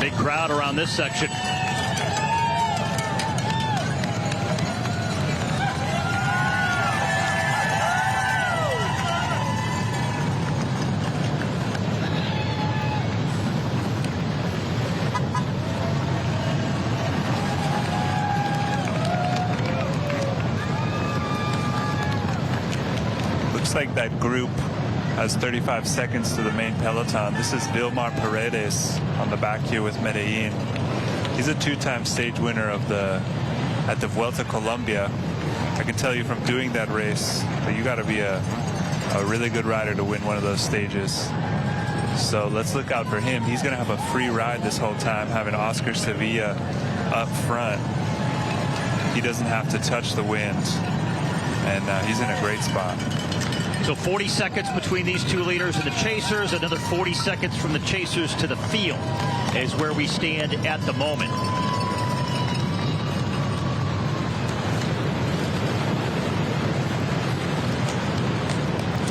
Big crowd around this section. Looks like that group has 35 seconds to the main peloton. This is Vilmar Paredes on the back here with Medellin. He's a two-time stage winner at the Vuelta Colombia. I can tell you from doing that race that you got to be a really good rider to win one of those stages. So let's look out for him. He's going to have a free ride this whole time, having Oscar Sevilla up front. He doesn't have to touch the wind, and he's in a great spot. So 40 seconds between these two leaders and the chasers. Another 40 seconds from the chasers to the field is where we stand at the moment.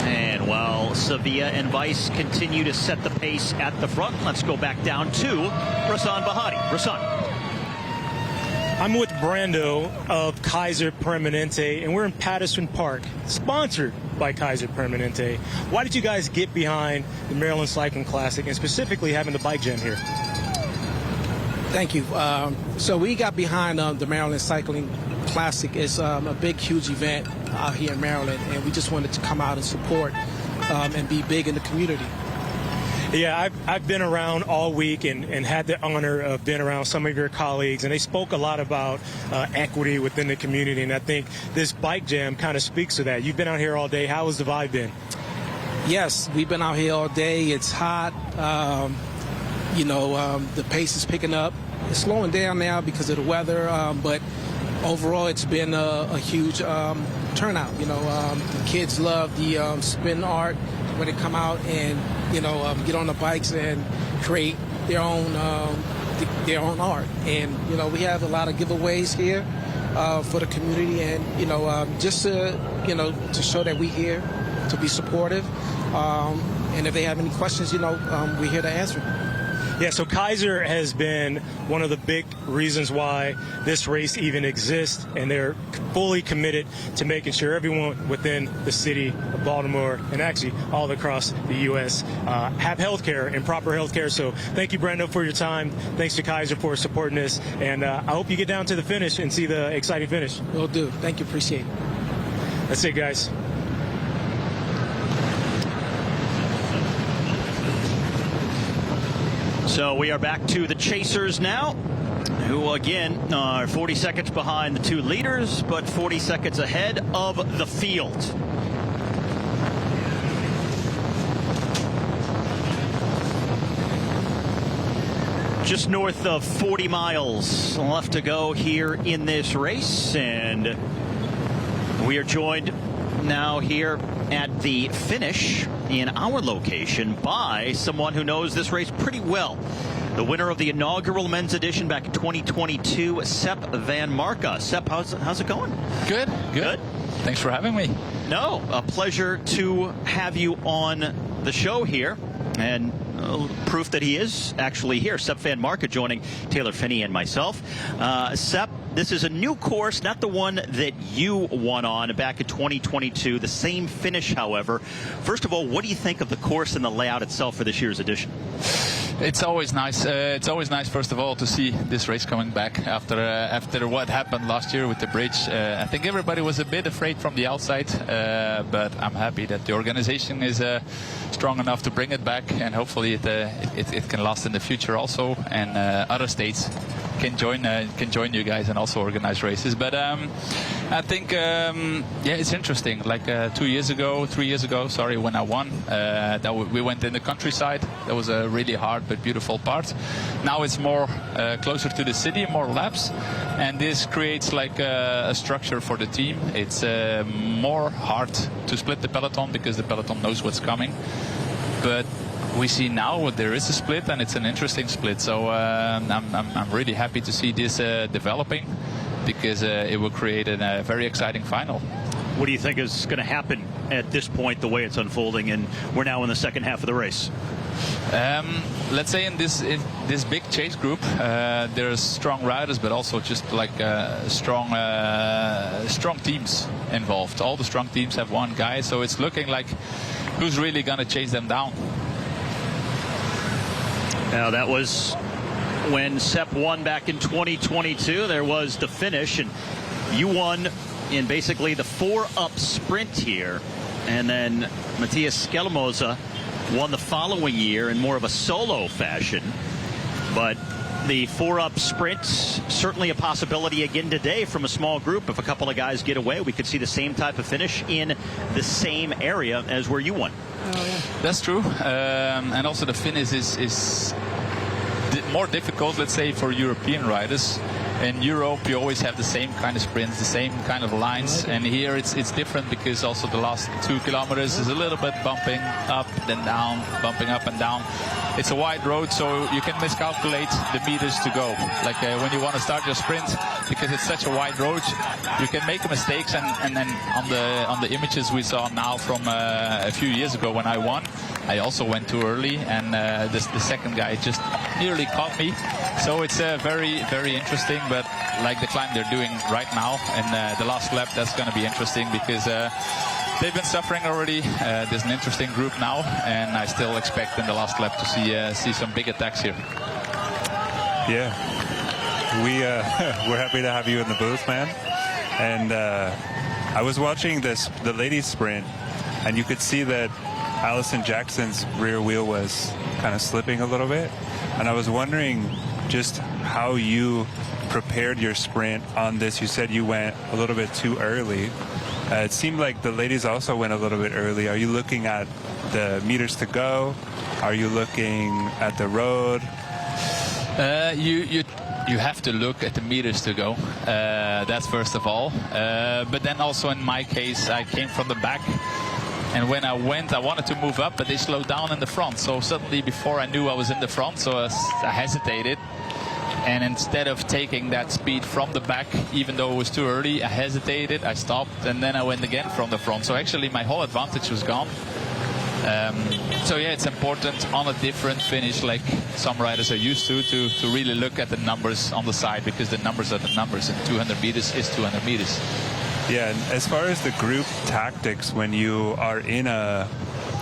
And while Sevilla and Weiss continue to set the pace at the front, let's go back down to Rasan Bahati. Rasan. I'm with Brando of Kaiser Permanente, and we're in Patterson Park, sponsored by Kaiser Permanente. Why did you guys get behind the Maryland Cycling Classic, and specifically having the bike jam here? Thank you. So we got behind the Maryland Cycling Classic. It's a big, huge event out here in Maryland, and we just wanted to come out and support and be big in the community. Yeah, I've been around all week and had the honor of being around some of your colleagues, and they spoke a lot about equity within the community, and I think this bike jam kind of speaks to that. You've been out here all day. How has the vibe been? Yes, we've been out here all day. It's hot. The pace is picking up. It's slowing down now because of the weather, but overall it's been a huge turnout. The kids love the spin art when they come out and get on the bikes and create their own art. And we have a lot of giveaways here for the community, and just to show that we're here to be supportive. And if they have any questions, we're here to answer them. Yeah, so Kaiser has been one of the big reasons why this race even exists, and they're fully committed to making sure everyone within the city of Baltimore, and actually all across the U.S., have health care and proper health care. So thank you, Brando, for your time. Thanks to Kaiser for supporting this, and I hope you get down to the finish and see the exciting finish. Will do. Thank you. Appreciate it. That's it, guys. So we are back to the chasers now, who again are 40 seconds behind the two leaders, but 40 seconds ahead of the field. Just north of 40 miles left to go here in this race, and we are joined now here at the finish in our location by someone who knows this race pretty well. The winner of the inaugural men's edition back in 2022, Sepp Van Marke. Sepp, how's it going? Good. Thanks for having me. No, a pleasure to have you on the show here, and proof that he is actually here. Sepp Van Marke joining Taylor Finney and myself. Sepp, this is a new course, not the one that you won on back in 2022. The same finish, however. First of all, what do you think of the course and the layout itself for this year's edition? It's always nice. First of all, to see this race coming back after what happened last year with the bridge. I think everybody was a bit afraid from the outside, but I'm happy that the organization is strong enough to bring it back, and hopefully it can last in the future also, and other states can join you guys and also organize races. But I think it's interesting. Like 3 years ago, when I won, we went in the countryside. That was a really hard but beautiful part. Now it's more closer to the city, more laps, and this creates like a structure for the team. It's more hard to split the peloton because the peloton knows what's coming, but we see now there is a split, and it's an interesting split. So I'm really happy to see this developing, because it will create a very exciting final. What do you think is going to happen at this point, the way it's unfolding, and we're now in the second half of the race? Let's say in this big chase group, there's strong riders, but also just like strong teams involved. All the strong teams have one guy, so it's looking like who's really going to chase them down. Now that was when Sepp won back in 2022. There was the finish, and you won in basically the 4-up sprint here, and then Matthias Skelmoza won the following year in more of a solo fashion. But the 4-up sprint, certainly a possibility again today from a small group. If a couple of guys get away, we could see the same type of finish in the same area as where you won. That's true. And also the finish is more difficult, let's say, for European riders. In Europe, you always have the same kind of sprints, the same kind of lines, and here it's different because also the last 2 kilometers is a little bit bumping up, then down, bumping up and down. It's a wide road, so you can miscalculate the meters to go. Like when you want to start your sprint, because it's such a wide road, you can make mistakes. And then on the images we saw now from a few years ago when I won, I also went too early, and the second guy just nearly caught me. So it's very, very interesting. But like the climb they're doing right now, and the last lap, that's going to be interesting because they've been suffering already. There's an interesting group now, and I still expect in the last lap to see some big attacks here. Yeah, we're happy to have you in the booth, man. And I was watching the ladies sprint, and you could see that Allison Jackson's rear wheel was kind of slipping a little bit, and I was wondering just how you prepared your sprint on this. You said you went a little bit too early. It seemed like the ladies also went a little bit early. Are you looking at the meters to go? Are you looking at the road? You have to look at the meters to go. That's first of all. But then also in my case, I came from the back. And when I went, I wanted to move up, but they slowed down in the front. So suddenly, before I knew I was in the front, so I hesitated. And instead of taking that speed from the back, even though it was too early, I hesitated, I stopped, and then I went again from the front. So actually, my whole advantage was gone. So yeah, it's important on a different finish, like some riders are used to really look at the numbers on the side, because the numbers are the numbers, and 200 meters is 200 meters. Yeah, and as far as the group tactics, when you are in a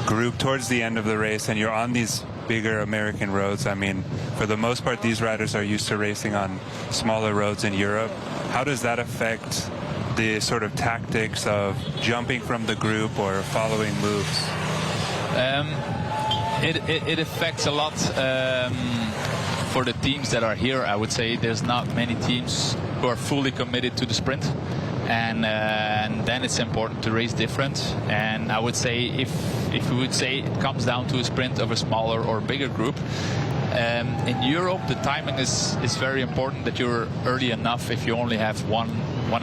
group towards the end of the race and you're on these bigger American roads, I mean, for the most part, these riders are used to racing on smaller roads in Europe. How does that affect the sort of tactics of jumping from the group or following moves? It affects a lot for the teams that are here. I would say there's not many teams who are fully committed to the sprint. And then it's important to race different. And I would say if we would say it comes down to a sprint of a smaller or bigger group, in Europe the timing is very important, that you're early enough if you only have one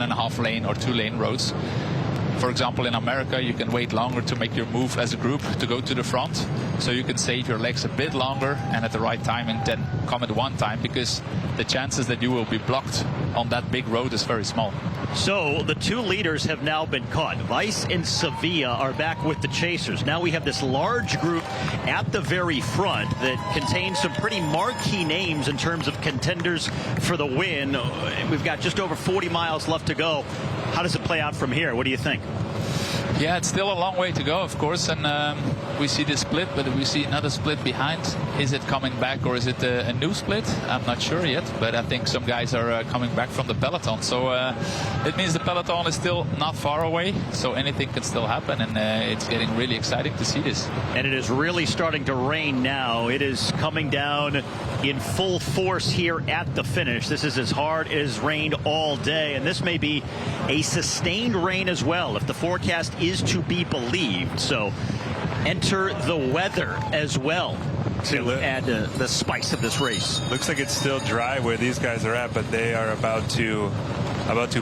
and a half lane or 2 lane roads. For example, in America, you can wait longer to make your move as a group to go to the front. So you can save your legs a bit longer and at the right time, and then come at one time, because the chances that you will be blocked on that big road is very small. So the 2 leaders have now been caught. Weiss and Sevilla are back with the chasers. Now we have this large group at the very front that contains some pretty marquee names in terms of contenders for the win. We've got just over 40 miles left to go. How does it play out from here? What do you think? Yeah, it's still a long way to go, of course, and we see this split, but we see another split behind. Is it coming back, or is it a new split? I'm not sure yet, but I think some guys are coming back from the peloton, so it means the peloton is still not far away, so anything can still happen, and it's getting really exciting to see this. And it is really starting to rain now. It is coming down in full force here at the finish. This is as hard as rained all day, and this may be a sustained rain as well, if the forecast is to be believed. So enter the weather as well to add the spice of this race. Looks like it's still dry where these guys are at, but they are about to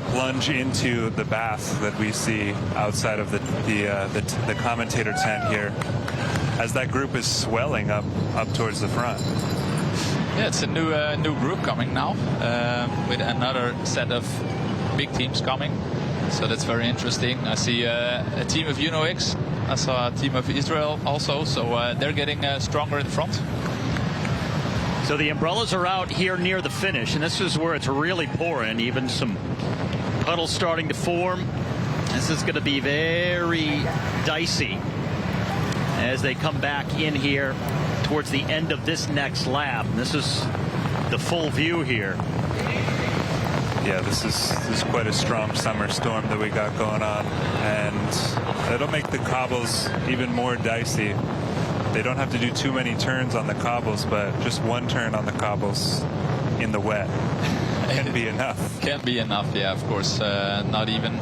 plunge into the bath that we see outside of the commentator tent here, as that group is swelling up towards the front. Yeah, it's a new group coming now, with another set of big teams coming. So that's very interesting. I see a team of UNOX I saw a team of Israel also, so they're getting stronger in front. So the umbrellas are out here near the finish, and this is where it's really pouring. Even some puddles starting to form. This is going to be very dicey as they come back in here towards the end of this next lap. This is the full view here. Yeah, this is quite a strong summer storm that we got going on, and that'll make the cobbles even more dicey. They don't have to do too many turns on the cobbles, but just one turn on the cobbles in the wet can be enough. Can be enough, yeah, of course. Not even,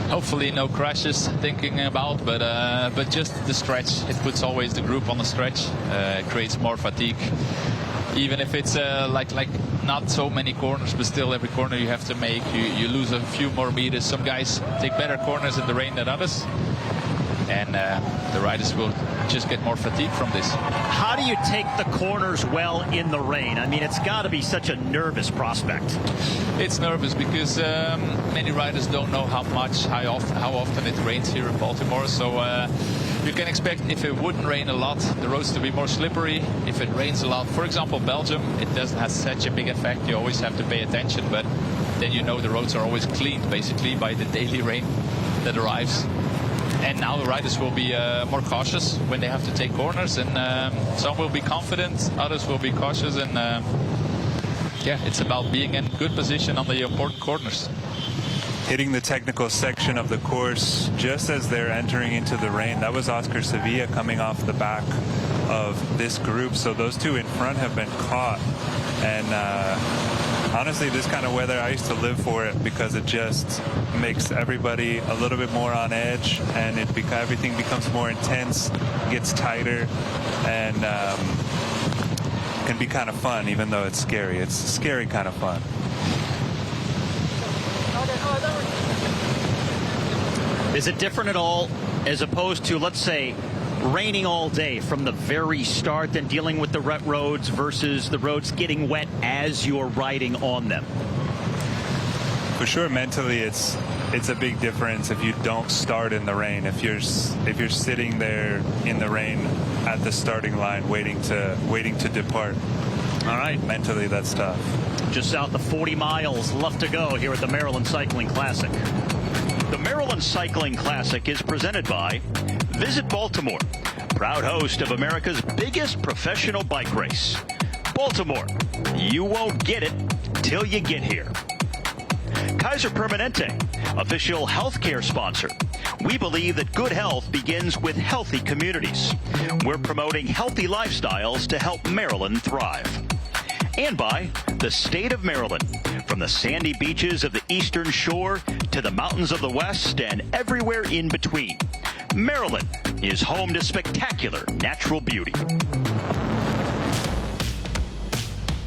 hopefully no crashes thinking about, but just the stretch. It puts always the group on the stretch. It creates more fatigue. Even if it's like not so many corners, but still every corner you have to make, you lose a few more meters. Some guys take better corners in the rain than others. And the riders will just get more fatigue from this. How do you take the corners well in the rain? I mean, it's got to be such a nervous prospect. It's nervous because many riders don't know how often it rains here in Baltimore. So you can expect, if it wouldn't rain a lot, the roads to be more slippery. If it rains a lot, for example, Belgium, it doesn't have such a big effect. You always have to pay attention, but then you know the roads are always cleaned, basically, by the daily rain that arrives. And now the riders will be more cautious when they have to take corners, and some will be confident, others will be cautious, and yeah, it's about being in good position on the important corners. Hitting the technical section of the course just as they're entering into the rain. That was Oscar Sevilla coming off the back of this group, so those two in front have been caught. And honestly, this kind of weather, I used to live for it because it just makes everybody a little bit more on edge, and everything becomes more intense, gets tighter, and can be kind of fun, even though it's scary. It's scary kind of fun. Is it different at all as opposed to, let's say, raining all day from the very start, then dealing with the wet roads versus the roads getting wet as you're riding on them? For sure, mentally, it's a big difference if you don't start in the rain. If you're sitting there in the rain at the starting line, waiting to depart. All right, mentally, that's tough. Just south of 40 miles left to go here at the Maryland Cycling Classic. The Maryland Cycling Classic is presented by Visit Baltimore, proud host of America's biggest professional bike race. Baltimore, you won't get it till you get here. Kaiser Permanente, official healthcare sponsor. We believe that good health begins with healthy communities. We're promoting healthy lifestyles to help Maryland thrive. And by the state of Maryland, from the sandy beaches of the Eastern Shore to the mountains of the West and everywhere in between. Maryland is home to spectacular natural beauty.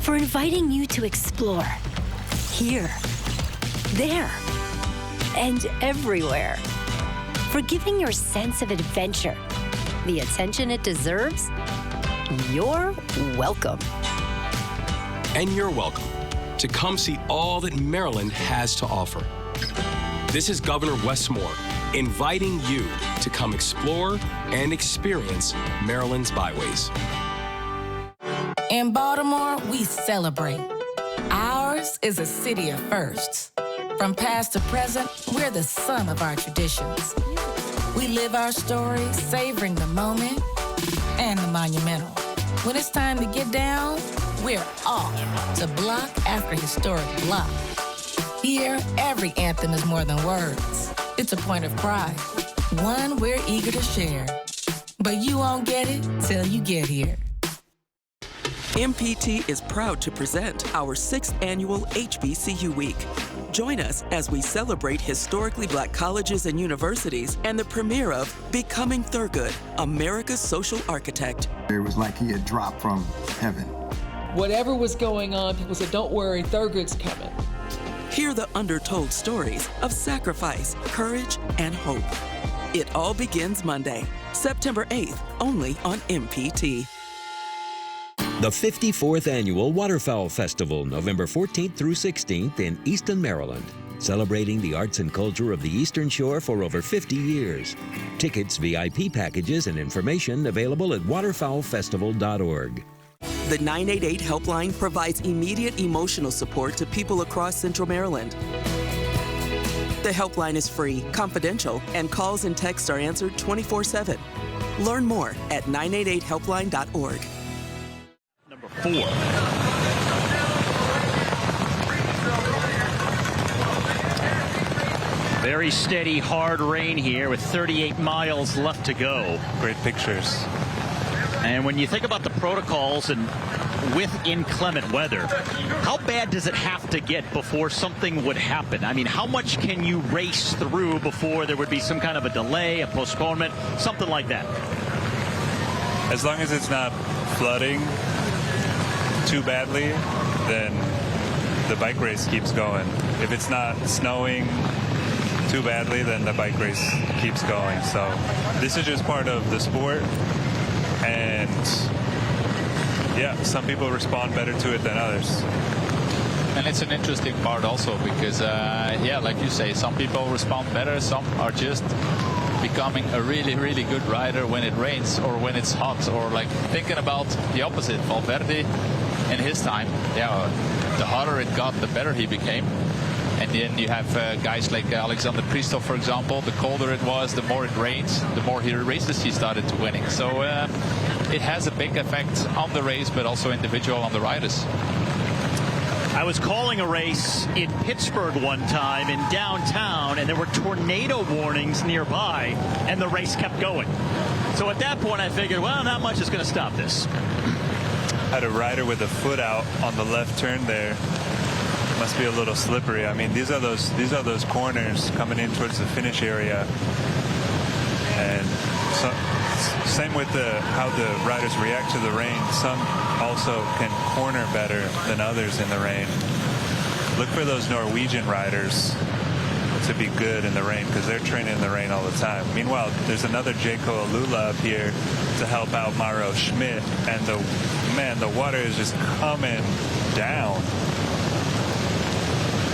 For inviting you to explore here, there, and everywhere. For giving your sense of adventure the attention it deserves, you're welcome. And you're welcome to come see all that Maryland has to offer. This is Governor Wes Moore inviting you to come explore and experience Maryland's byways. In Baltimore, we celebrate. Ours is a city of firsts. From past to present, we're the sum of our traditions. We live our story, savoring the moment and the monumental. When it's time to get down, we're off to block after historic block. Here, every anthem is more than words. It's a point of pride, one we're eager to share. But you won't get it till you get here. MPT is proud to present our 6th annual HBCU Week. Join us as we celebrate historically Black colleges and universities and the premiere of Becoming Thurgood, America's Social Architect. It was like he had dropped from heaven. Whatever was going on, people said, don't worry, Thurgood's coming. Hear the undertold stories of sacrifice, courage, and hope. It all begins Monday, September 8th, only on MPT. The 54th Annual Waterfowl Festival, November 14th through 16th in Easton, Maryland. celebrating the arts and culture of the Eastern Shore for over 50 years. Tickets, VIP packages, and information available at waterfowlfestival.org. The 988 helpline provides immediate emotional support to people across Central Maryland. The helpline is free, confidential, and calls and texts are answered 24/7. Learn more at 988helpline.org. Number 4. Very steady, hard rain here with 38 miles left to go. Great pictures. And when you think about the protocols and with inclement weather, how bad does it have to get before something would happen? I mean, how much can you race through before there would be some kind of a delay, a postponement, something like that? As long as it's not flooding too badly, then the bike race keeps going. If it's not snowing too badly, then the bike race keeps going. So this is just part of the sport. And yeah, some people respond better to it than others. And it's an interesting part also because, yeah, like you say, some people respond better. Some are just becoming a really, really good rider when it rains or when it's hot, or like thinking about the opposite. Valverde in his time, yeah, the hotter it got, the better he became. And then you have guys like Alexander Kristoff, for example. The colder it was, the more it rained, the more races he started to winning. So it has a big effect on the race, but also individual on the riders. I was calling a race in Pittsburgh one time in downtown, and there were tornado warnings nearby, and the race kept going. So at that point, I figured, well, not much is going to stop this. Had a rider with a foot out on the left turn there. Must be a little slippery. I mean, these are those corners coming in towards the finish area, and so, same with how the riders react to the rain. Some also can corner better than others in the rain. Look for those Norwegian riders to be good in the rain because they're training in the rain all the time. Meanwhile, there's another Jaco Alula up here to help out Mauro Schmidt, and the water is just coming down.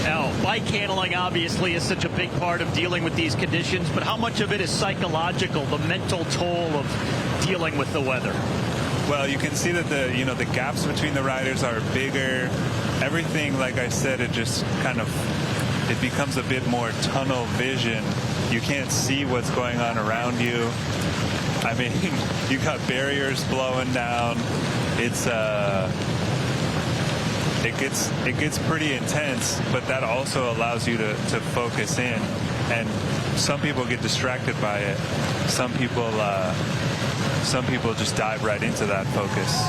Now, bike handling obviously is such a big part of dealing with these conditions, but how much of it is psychological, the mental toll of dealing with the weather? Well, you can see that the gaps between the riders are bigger. Everything, like I said, it just kind of, it becomes a bit more tunnel vision. You can't see what's going on around you. I mean, you got barriers blowing down. It gets pretty intense, but that also allows you to focus in. And some people get distracted by it. Some people just dive right into that focus.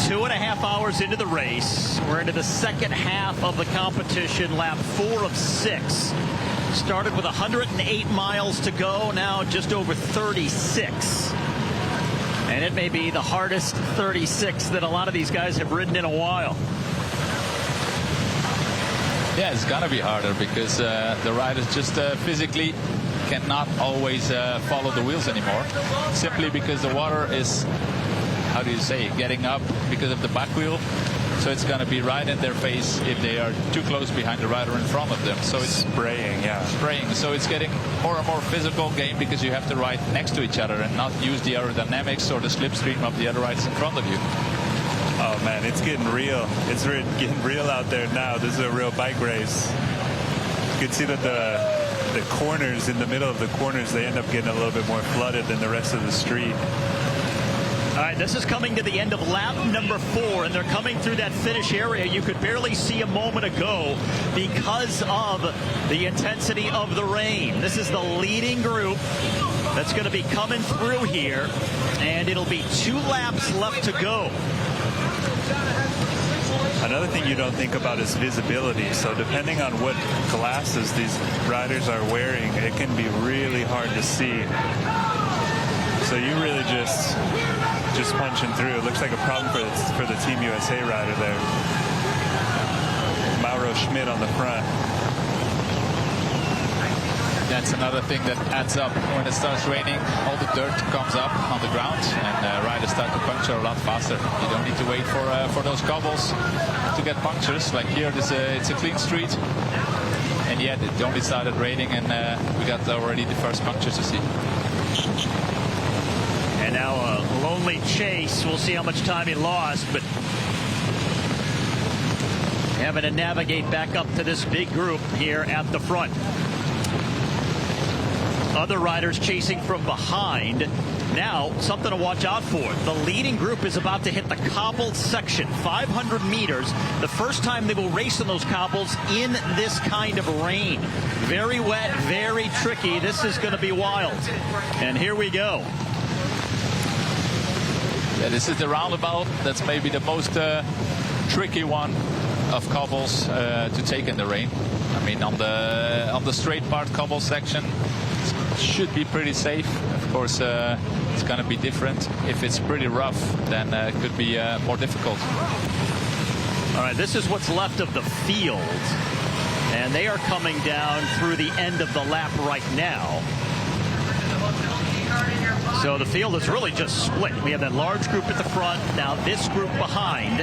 2.5 hours into the race. We're into the second half of the competition, lap 4 of 6. Started with 108 miles to go, now just over 36. And it may be the hardest 36 that a lot of these guys have ridden in a while. Yeah, it's gonna be harder because the riders just physically cannot always follow the wheels anymore, simply because the water is, how do you say, getting up because of the back wheel. So it's going to be right in their face if they are too close behind the rider in front of them. So it's spraying, yeah. Spraying. So it's getting more and more physical game because you have to ride next to each other and not use the aerodynamics or the slipstream of the other riders in front of you. Oh man, it's getting real. It's getting real out there now. This is a real bike race. You can see that the corners, in the middle of the corners, they end up getting a little bit more flooded than the rest of the street. All right, this is coming to the end of lap number 4, and they're coming through that finish area you could barely see a moment ago because of the intensity of the rain. This is the leading group that's going to be coming through here, and it'll be 2 laps left to go. Another thing you don't think about is visibility. So depending on what glasses these riders are wearing, it can be really hard to see. So you really just punching through. It looks like a problem for the Team USA rider there. Mauro Schmidt on the front. That's another thing that adds up when it starts raining. All the dirt comes up on the ground, and riders start to puncture a lot faster. You don't need to wait for those cobbles to get punctures. Like here, it's a clean street. and yet it only started raining, and we got already the first punctures to see. And now a lonely chase. We'll see how much time he lost, but having to navigate back up to this big group here at the front. Other riders chasing from behind. Now, something to watch out for. The leading group is about to hit the cobbled section, 500 meters. The first time they will race on those cobbles in this kind of rain. Very wet, very tricky. This is going to be wild. And here we go. Yeah, this is the roundabout. That's maybe the most tricky one of cobbles to take in the rain. I mean, on the straight part cobble section, should be pretty safe. Of course, it's going to be different. If it's pretty rough, then it could be more difficult. All right, this is what's left of the field. And they are coming down through the end of the lap right now. So the field is really just split. We have that large group at the front, now this group behind.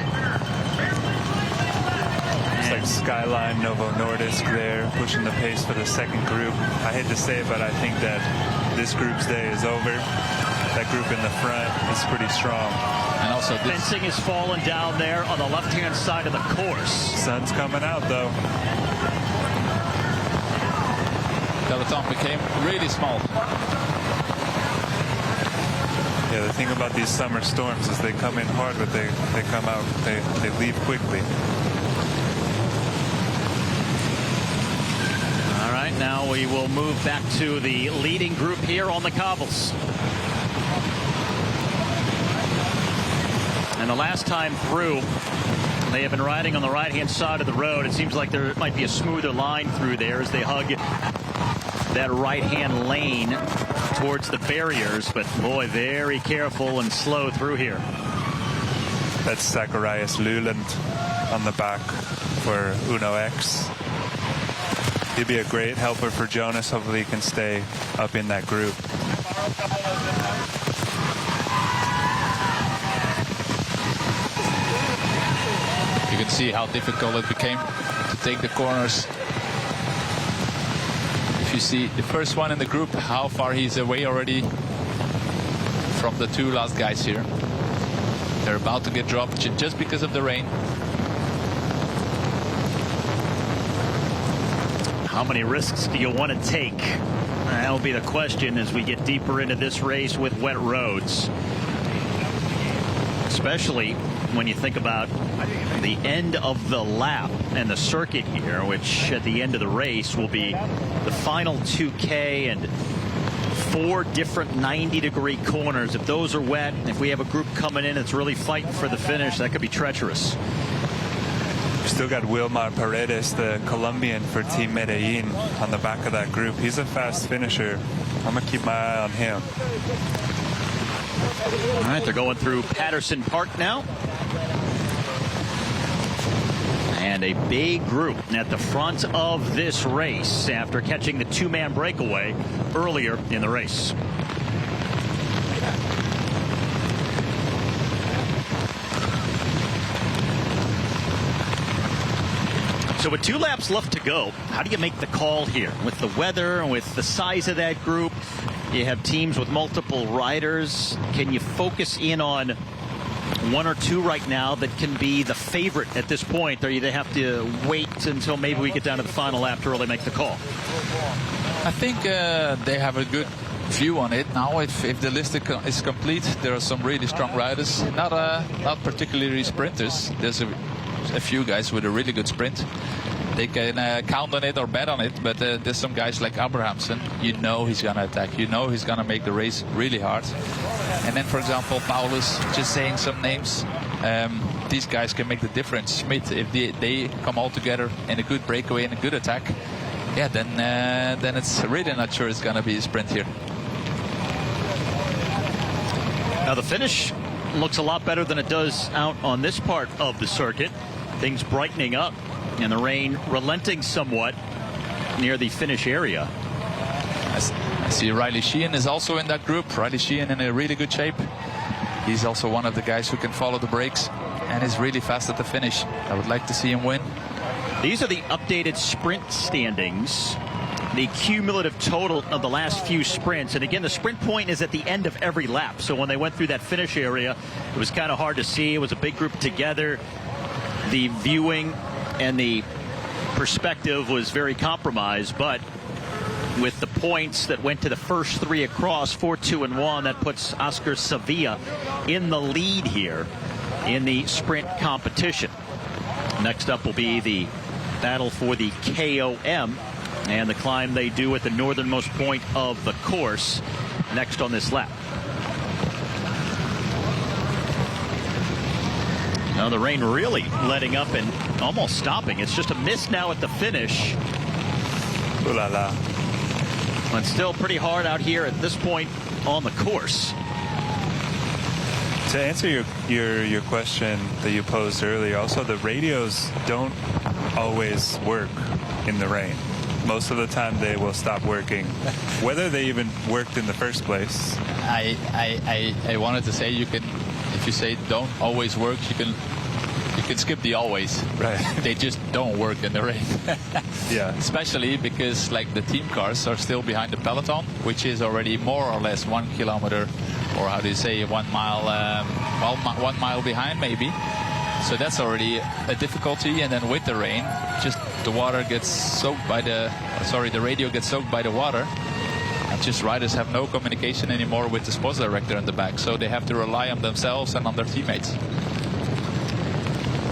It's like Skyline, Novo Nordisk there, pushing the pace for the second group. I hate to say it, but I think that this group's day is over. That group in the front is pretty strong. And also fencing is falling down there on the left-hand side of the course. Sun's coming out, though. Peloton became really small. Yeah, the thing about these summer storms is they come in hard, but they come out, they leave quickly. All right, now we will move back to the leading group here on the cobbles. And the last time through, they have been riding on the right-hand side of the road. It seems like there might be a smoother line through there as they hug that right-hand lane towards the barriers. But, boy, very careful and slow through here. That's Zacharias Luland on the back for Uno X. He'd be a great helper for Jonas. Hopefully he can stay up in that group. You can see how difficult it became to take the corners. If you see the first one in the group, how far he's away already from the two last guys here. They're about to get dropped just because of the rain. How many risks do you want to take? That'll be the question as we get deeper into this race with wet roads. Especially when you think about the end of the lap and the circuit here, which at the end of the race will be the final 2K and 4 different 90-degree corners. If those are wet, if we have a group coming in that's really fighting for the finish, that could be treacherous. We've still got Wilmar Paredes, the Colombian for Team Medellin, on the back of that group. He's a fast finisher. I'm going to keep my eye on him. All right, they're going through Patterson Park now. And a big group at the front of this race after catching the two-man breakaway earlier in the race. So with 2 laps left to go, how do you make the call here? With the weather and with the size of that group, you have teams with multiple riders. Can you focus in on 1 or 2 right now that can be the favorite at this point, or do they have to wait until maybe we get down to the final lap to really make the call? I think they have a good view on it now. If the list is complete, there are some really strong riders, not particularly sprinters. There's a few guys with a really good sprint. They can count on it or bet on it, but there's some guys like Abrahamsen. You know he's going to attack. You know he's going to make the race really hard. And then, for example, Paulus, just saying some names. These guys can make the difference. Schmidt, if they come all together in a good breakaway and a good attack, yeah, then it's really not sure it's going to be a sprint here. Now the finish looks a lot better than it does out on this part of the circuit. Things brightening up and the rain relenting somewhat near the finish area. I see Riley Sheehan is also in that group. Riley Sheehan in a really good shape. He's also one of the guys who can follow the brakes and is really fast at the finish. I would like to see him win. These are the updated sprint standings, the cumulative total of the last few sprints. And again, the sprint point is at the end of every lap. So when they went through that finish area, it was kind of hard to see. It was a big group together. The viewing and the perspective was very compromised, but with the points that went to the first three across, 4, 2, and 1, that puts Oscar Sevilla in the lead here in the sprint competition. Next up will be the battle for the KOM and the climb they do at the northernmost point of the course next on this lap. Now the rain really letting up and almost stopping. It's just a mist now at the finish. Ooh la la. But still pretty hard out here at this point on the course. To answer your question that you posed earlier, also the radios don't always work in the rain. Most of the time they will stop working, whether they even worked in the first place. I wanted to say, you can, if you say don't always work, you can skip the always. Right. They just don't work in the rain. Yeah. Especially because like the team cars are still behind the peloton, which is already more or less 1 kilometer, or how do you say, 1 mile, 1 mile behind maybe. So that's already a difficulty. And then with the rain, just the water gets soaked by the radio gets soaked by the water. And just riders have no communication anymore with the sports director in the back. So they have to rely on themselves and on their teammates.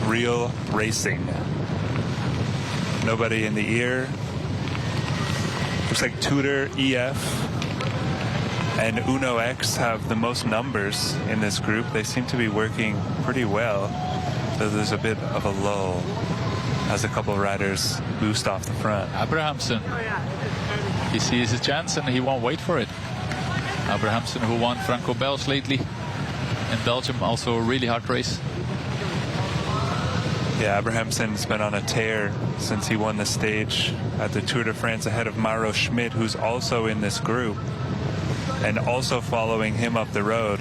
Real racing. Nobody in the ear. Looks like Tudor, EF, and Uno X have the most numbers in this group. They seem to be working pretty well. So there's a bit of a lull as a couple of riders boost off the front. Abrahamsen. He sees his chance and he won't wait for it. Abrahamsen, who won Franco Belge lately in Belgium, also a really hard race. Yeah, Abrahamsen's been on a tear since he won the stage at the Tour de France ahead of Mauro Schmidt, who's also in this group, and also following him up the road.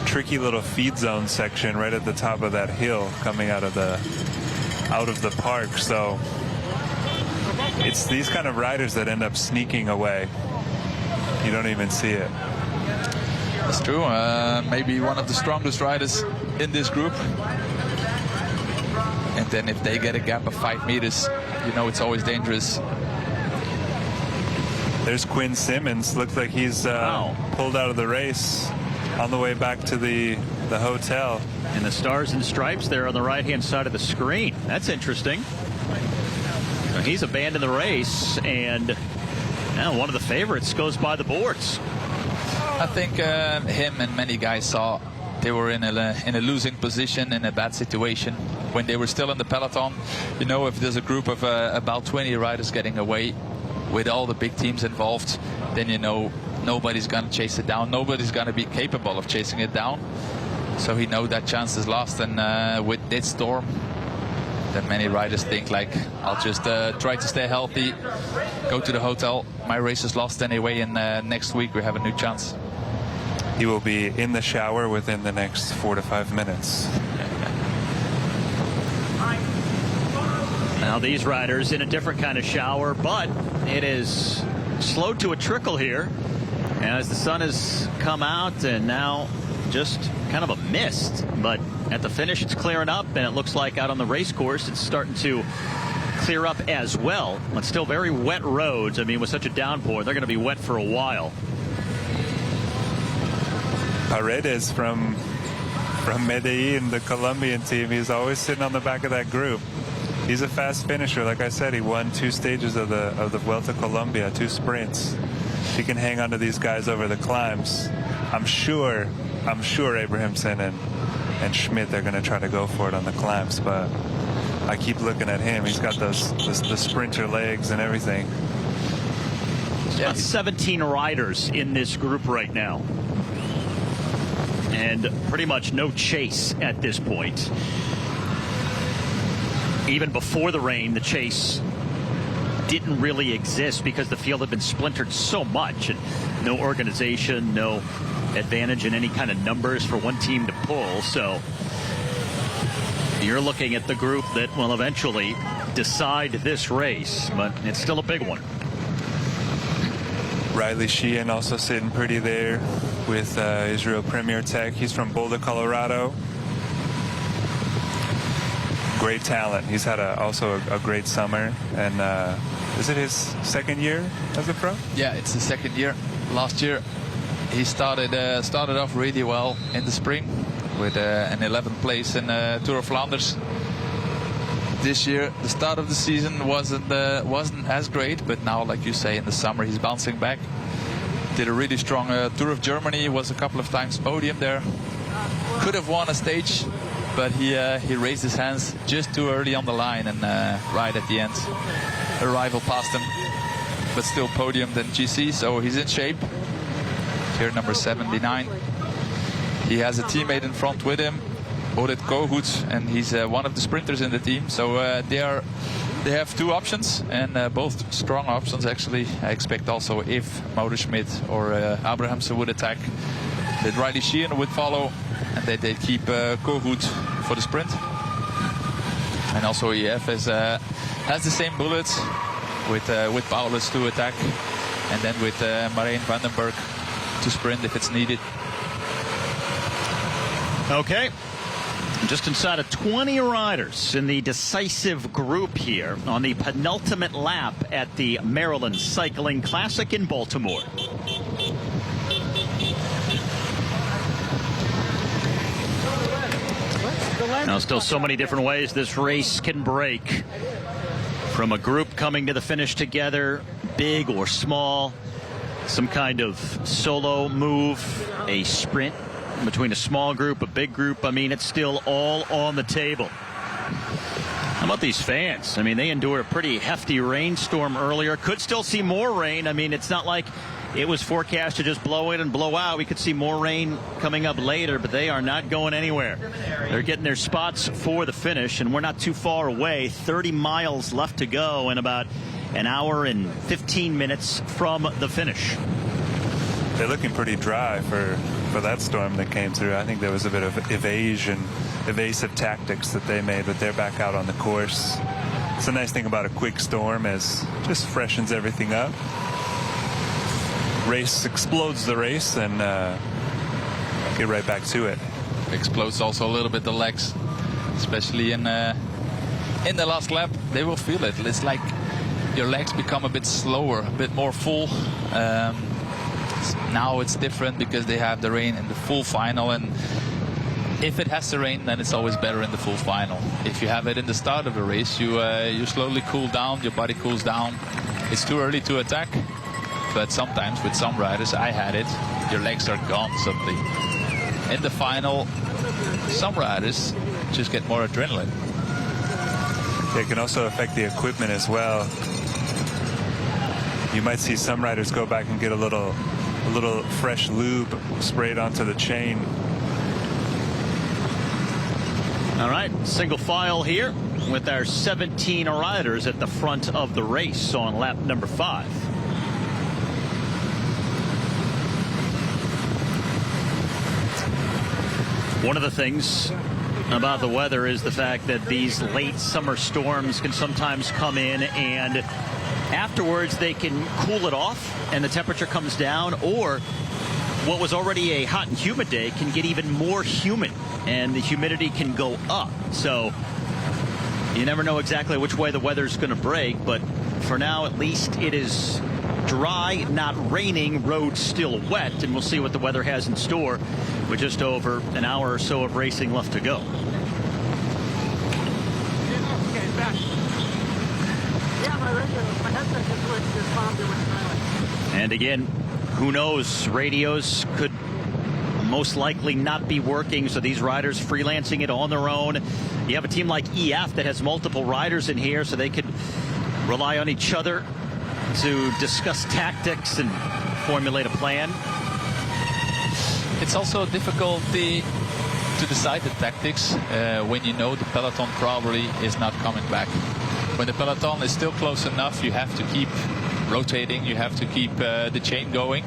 Tricky little feed zone section right at the top of that hill coming out of the park. So it's these kind of riders that end up sneaking away. You don't even see it. That's true. Maybe one of the strongest riders in this group. And then if they get a gap of 5 meters, you know it's always dangerous. There's Quinn Simmons. Looks like he's pulled out of the race on the way back to the hotel. And the stars and stripes there on the right-hand side of the screen. That's interesting. So he's abandoned the race, and now one of the favorites goes by the boards. I think him and many guys saw they were in a losing position, in a bad situation when they were still in the peloton. You know, if there's a group of about 20 riders getting away with all the big teams involved, then you know nobody's going to chase it down. Nobody's going to be capable of chasing it down. So he knows that chance is lost, and with this storm, then many riders think like, I'll just try to stay healthy, go to the hotel. My race is lost anyway, and next week we have a new chance. He will be in the shower within the next 4 to 5 minutes. Now these riders in a different kind of shower, but it is slowed to a trickle here as the sun has come out, and now just kind of a mist. But at the finish it's clearing up, and it looks like out on the race course it's starting to clear up as well. But still very wet roads. I mean, with such a downpour, they're going to be wet for a while. Paredes from Medellin, the Colombian team, he's always sitting on the back of that group. He's a fast finisher. Like I said, he won 2 stages of the Vuelta Colombia, 2 sprints. He can hang on to these guys over the climbs. I'm sure Abrahamsen and Schmidt, they're going to try to go for it on the climbs, but I keep looking at him. He's got the sprinter legs and everything. Yeah, 17 riders in this group right now, and pretty much no chase at this point. Even before the rain, the chase didn't really exist because the field had been splintered so much, and no organization, no advantage in any kind of numbers for one team to pull. So You're looking at the group that will eventually decide this race, but it's still a big one. Riley Sheehan also sitting pretty there with Israel Premier Tech. He's from Boulder, Colorado. Great talent. He's had also a great summer. And is it his second year as a pro? Yeah, it's the second year. Last year he started off really well in the spring with an 11th place in Tour of Flanders. This year, the start of the season wasn't as great, but now, like you say, in the summer he's bouncing back. Did a really strong Tour of Germany, was a couple of times podium there. Could have won a stage, but he raised his hands just too early on the line, and right at the end, a rival passed him, but still podiumed in GC, so he's in shape. Here, number 79. He has a teammate in front with him, Orit Kogut, and he's one of the sprinters in the team. So they have two options, and both strong options actually. I expect also if Motorschmidt or Abrahamsen would attack, that Riley Sheehan would follow, and that they'd keep Kogut for the sprint. And also EF has the same bullets with Paulus to attack, and then with Marijn Vandenberg to sprint if it's needed. Okay. Just inside of 20 riders in the decisive group here on the penultimate lap at the Maryland Cycling Classic in Baltimore. Now, still so many different ways this race can break. From a group coming to the finish together, big or small, some kind of solo move, a sprint between a small group, a big group. I mean, it's still all on the table. How about these fans? I mean, they endured a pretty hefty rainstorm earlier. Could still see more rain. I mean, it's not like it was forecast to just blow in and blow out. We could see more rain coming up later, but they are not going anywhere. They're getting their spots for the finish, and we're not too far away. 30 miles left to go and about an hour and 15 minutes from the finish. They're looking pretty dry for that storm that came through. I think there was a bit of evasive tactics that they made, but they're back out on the course. It's a nice thing about a quick storm is just freshens everything up. Race explodes the race and get right back to it. Explodes also a little bit the legs, especially in the last lap. They will feel it. It's like your legs become a bit slower, a bit more full. Now it's different because they have the rain in the full final, and if it has to rain, then it's always better in the full final. If you have it in the start of the race, you slowly cool down, your body cools down. It's too early to attack, but sometimes with some riders, I had it, your legs are gone suddenly. In the final, some riders just get more adrenaline. It can also affect the equipment as well. You might see some riders go back and get a little fresh lube sprayed onto the chain. All right, single file here with our 17 riders at the front of the race on lap number 5. One of the things about the weather is the fact that these late summer storms can sometimes come in, and afterwards they can cool it off and the temperature comes down, or what was already a hot and humid day can get even more humid and the humidity can go up. So you never know exactly which way the weather's going to break, but for now at least it is dry, not raining, roads still wet, and we'll see what the weather has in store with just over an hour or so of racing left to go. And again, who knows, radios could most likely not be working, so these riders freelancing it on their own. You have a team like EF that has multiple riders in here, so they could rely on each other to discuss tactics and formulate a plan. It's also difficulty to decide the tactics when you know the peloton probably is not coming back. When the peloton is still close enough, you have to keep rotating, you have to keep the chain going.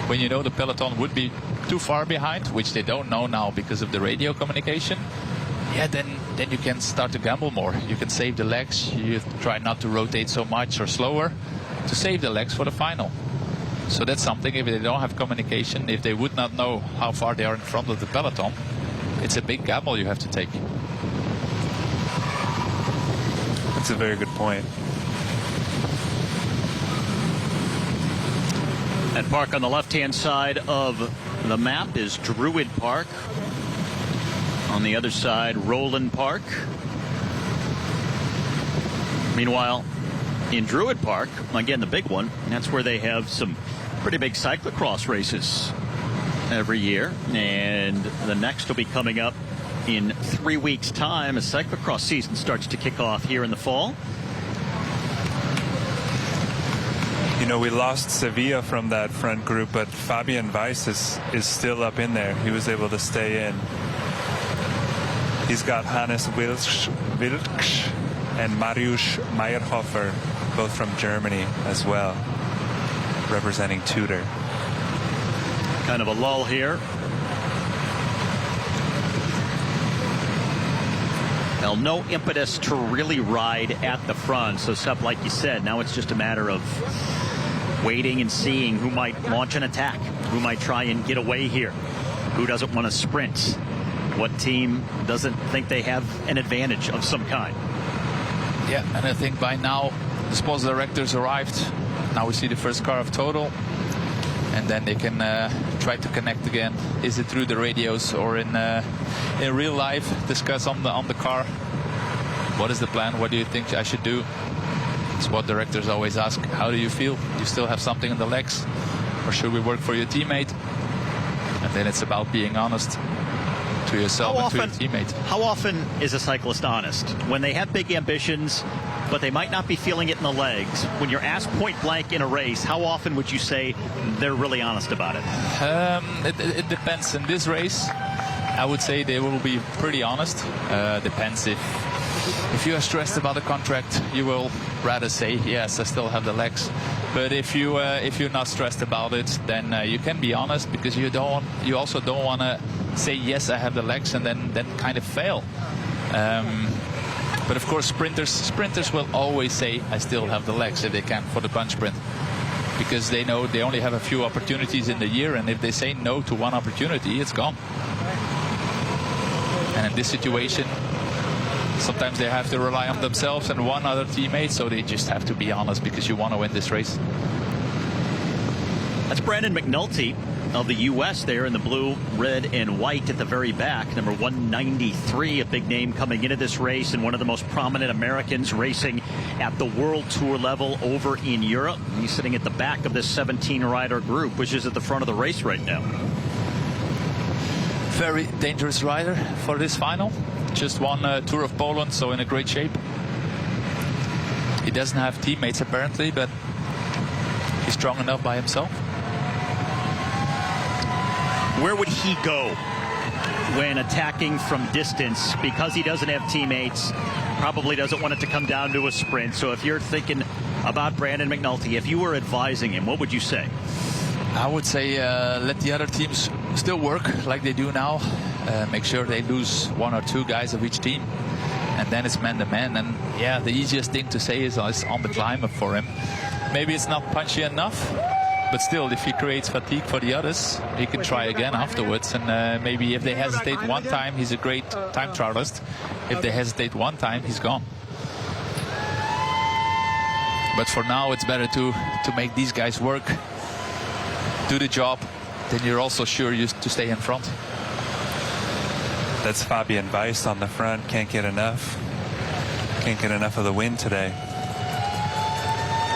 When you know the peloton would be too far behind, which they don't know now because of the radio communication, then you have to keep the chain going. When you know the peloton is still close enough, you have to keep rotating, you have to keep the chain going. When you know the peloton would be too far behind, which they don't know now because of the radio communication, yeah, then you can start to gamble more. You can save the legs. You try not to rotate so much or slower to save the legs for the final. So that's something, if they don't have communication, if they would not know how far they are in front of the peloton, it's a big gamble you have to take. That's a very good point. That park on the left-hand side of the map is Druid Park. On the other side, Roland Park. Meanwhile, in Druid Park, again, the big one, that's where they have some pretty big cyclocross races every year. And the next will be coming up in 3 weeks' time as cyclocross season starts to kick off here in the fall. You know, we lost Sevilla from that front group, but Fabian Weiss is still up in there. He was able to stay in. He's got Hannes Wilksch and Mariusz Meyerhofer, both from Germany as well, representing Tudor. Kind of a lull here. Well, no impetus to really ride at the front. So, Sepp, like you said, now it's just a matter of waiting and seeing who might launch an attack, who might try and get away here, who doesn't want to sprint, what team doesn't think they have an advantage of some kind. Yeah, and I think by now the sports directors arrived. Now we see the first car of Total, and then they can try to connect again. Is it through the radios or in real life? Discuss on the car. What is the plan? What do you think I should do? Sport directors always ask, how do you feel? You still have something in the legs, or should we work for your teammate? And then it's about being honest to yourself and to your teammate. How often is a cyclist honest? When they have big ambitions, but they might not be feeling it in the legs. When you're asked point blank in a race, how often would you say they're really honest about it? It depends. In this race, I would say they will be pretty honest. Depends if you are stressed about the contract, you will rather say, yes, I still have the legs. But if you're not stressed about it, then you can be honest, because you also don't want to say, yes, I have the legs, and then kind of fail. But of course, sprinters will always say, I still have the legs, if they can, for the bunch sprint, because they know they only have a few opportunities in the year, and if they say no to one opportunity, it's gone. And in this situation, sometimes they have to rely on themselves and one other teammate, so they just have to be honest, because you want to win this race. That's Brandon McNulty of the U.S. there in the blue, red, and white at the very back. Number 193, a big name coming into this race, and one of the most prominent Americans racing at the World Tour level over in Europe. He's sitting at the back of this 17-rider group, which is at the front of the race right now. Very dangerous rider for this final. Just won Tour of Poland, so in a great shape. He doesn't have teammates apparently, but he's strong enough by himself. Where would he go when attacking from distance? Because he doesn't have teammates, probably doesn't want it to come down to a sprint. So if you're thinking about Brandon McNulty, if you were advising him, what would you say? I would say let the other teams still work like they do now. Make sure they lose one or two guys of each team, and then it's man-to-man. And yeah, the easiest thing to say is on the climb up for him. Maybe it's not punchy enough, but still, if he creates fatigue for the others, he can try again afterwards. And maybe if they hesitate one time, he's a great time trialist. If they hesitate one time, he's gone. But for now, it's better to make these guys work, do the job, then you're also sure to stay in front. That's Fabian Weiss on the front. Can't get enough of the win today.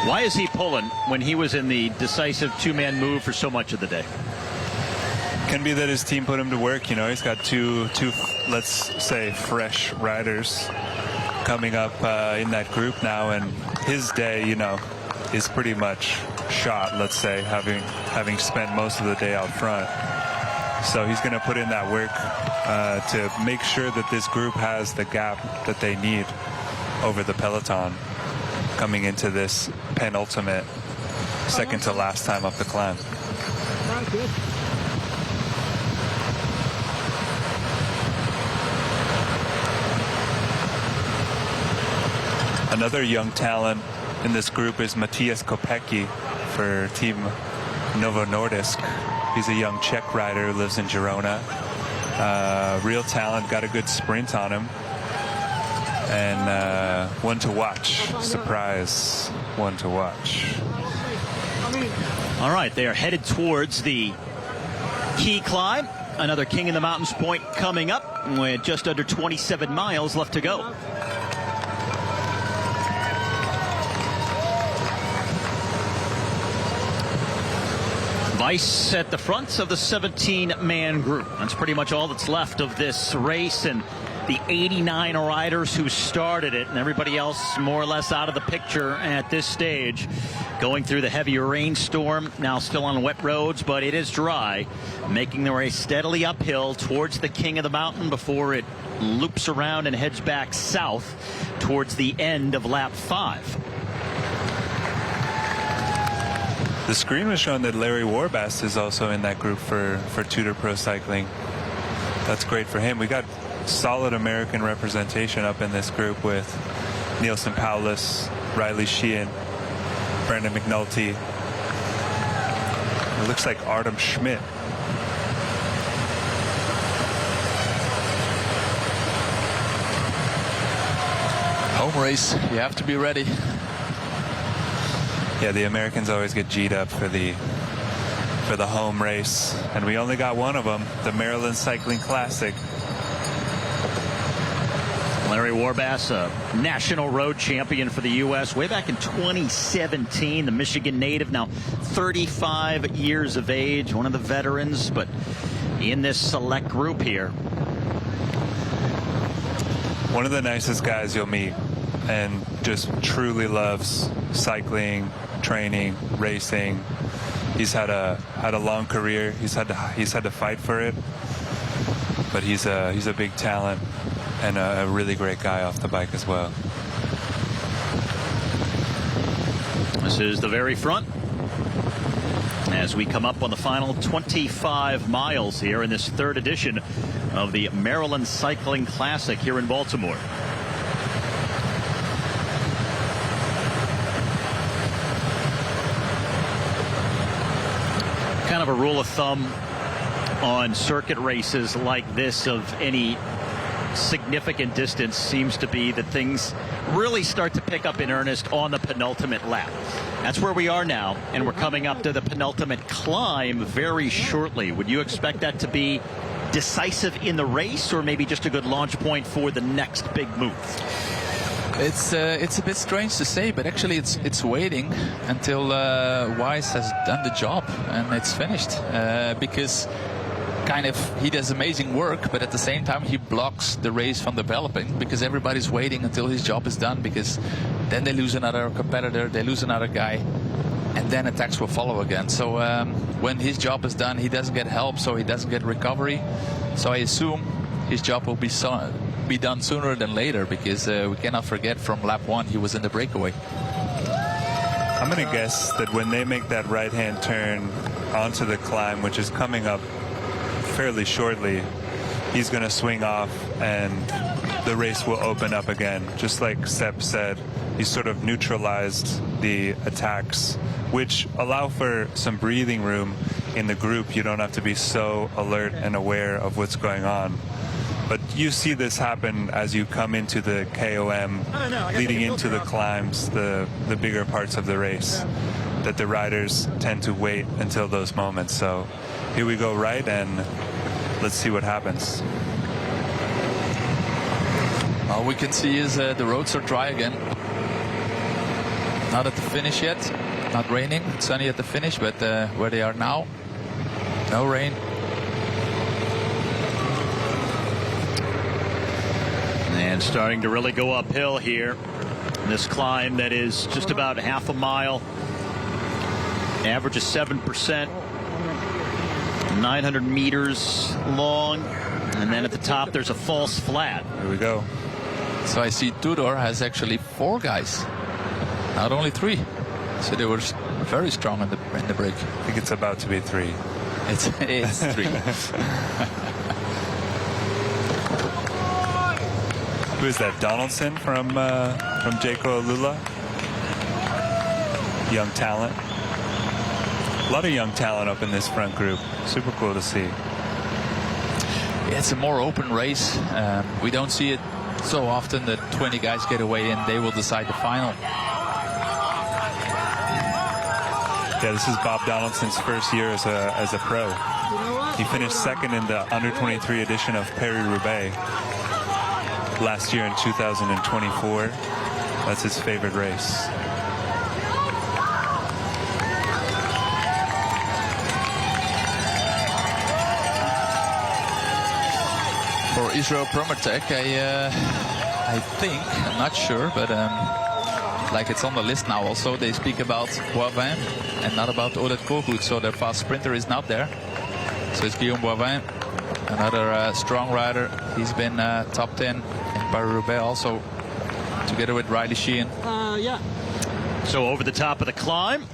Why is he pulling when he was in the decisive two-man move for so much of the day? Can be that his team put him to work. You know, he's got two let's say fresh riders coming up in that group now, and his day, you know, is pretty much shot, let's say, having spent most of the day out front. So he's going to put in that work to make sure that this group has the gap that they need over the peloton coming into this penultimate, second to last time up the climb. Another young talent in this group is Matthias Kopecky for Team Novo Nordisk. He's a young Czech rider who lives in Girona. Real talent, got a good sprint on him. And one to watch. Surprise, one to watch. All right, they are headed towards the key climb. Another King of the Mountains point coming up with just under 27 miles left to go. Weiss at the front of the 17-man group. That's pretty much all that's left of this race, and the 89 riders who started it, and everybody else more or less out of the picture at this stage. Going through the heavier rainstorm, now still on wet roads, but it is dry, making the race steadily uphill towards the King of the Mountain before it loops around and heads back south towards the end of lap 5. The screen was showing that Larry Warbasse is also in that group for Tudor Pro Cycling. That's great for him. We got solid American representation up in this group with Nielsen Paulus, Riley Sheehan, Brandon McNulty. It looks like Artem Schmidt. Home race, you have to be ready. Yeah, the Americans always get G'd up for the home race, and we only got one of them, the Maryland Cycling Classic. Larry Warbasse, a national road champion for the U.S. way back in 2017. The Michigan native, now 35 years of age, one of the veterans, but in this select group here. One of the nicest guys you'll meet, and just truly loves cycling, training, racing. He's had a long career. He's had to fight for it, but he's a big talent and a really great guy off the bike as well. This is the very front as we come up on the final 25 miles here in this third edition of the Maryland Cycling Classic here in Baltimore. Kind of a rule of thumb on circuit races like this of any significant distance seems to be that things really start to pick up in earnest on the penultimate lap. That's where we are now, and we're coming up to the penultimate climb very shortly. Would you expect that to be decisive in the race, or maybe just a good launch point for the next big move? It's a bit strange to say, but actually it's waiting until Weiss has done the job and it's finished, because kind of he does amazing work, but at the same time he blocks the race from developing, because everybody's waiting until his job is done, because then they lose another competitor, they lose another guy, and then attacks will follow again. So when his job is done, he doesn't get help, so he doesn't get recovery. So I assume his job will be done sooner than later, because we cannot forget from lap 1 he was in the breakaway. I'm going to guess that when they make that right-hand turn onto the climb, which is coming up fairly shortly, he's going to swing off and the race will open up again. Just like Sepp said, he sort of neutralized the attacks, which allow for some breathing room in the group. You don't have to be so alert and aware of what's going on. But you see this happen as you come into the KOM, leading into the climbs, the bigger parts of the race, that the riders tend to wait until those moments. So here we go right, and let's see what happens. All we can see is the roads are dry again. Not at the finish yet, not raining, it's sunny at the finish, but where they are now, no rain. And starting to really go uphill here. This climb that is just about half a mile. Average is 7%. 900 meters long. And then at the top there's a false flat. Here we go. So I see Tudor has actually 4 guys, not only 3. So they were very strong in the break. I think it's about to be 3. It's 3. Who is that? Donaldson from from Jaco Alula. Young talent. A lot of young talent up in this front group. Super cool to see. Yeah, it's a more open race. We don't see it so often that 20 guys get away and they will decide the final. Yeah, this is Bob Donaldson's first year as a pro. He finished second in the under-23 edition of Paris-Roubaix last year in 2024. That's his favorite race. For Israel Promertech, I think, I'm not sure, but like it's on the list now also, they speak about Boivin and not about Oded Kogut, so their fast sprinter is not there. So it's Guillaume Boivin, another strong rider. He's been top 10 in Paris-Roubaix also, together with Riley Sheehan. Yeah. So over the top of the climb,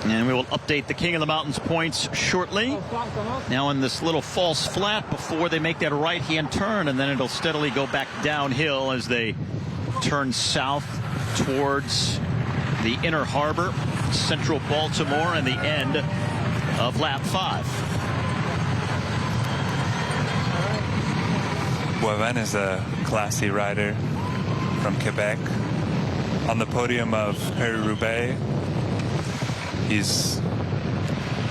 and we will update the King of the Mountains points shortly. Now in this little false flat before they make that right-hand turn, and then it'll steadily go back downhill as they turn south towards the inner harbor, central Baltimore, and the end of lap 5. Boivin is a classy rider from Quebec. On the podium of Paris-Roubaix, he's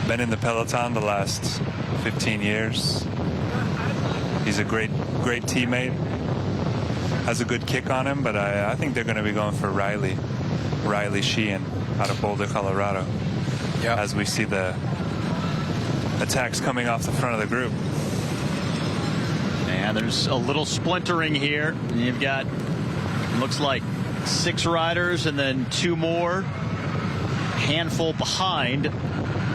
been in the peloton the last 15 years. He's a great teammate. Has a good kick on him, but I think they're going to be going for Riley Sheehan out of Boulder, Colorado. Yeah. As we see the attacks coming off the front of the group. And there's a little splintering here. You've got, looks like 6 riders and then 2 more. Handful behind.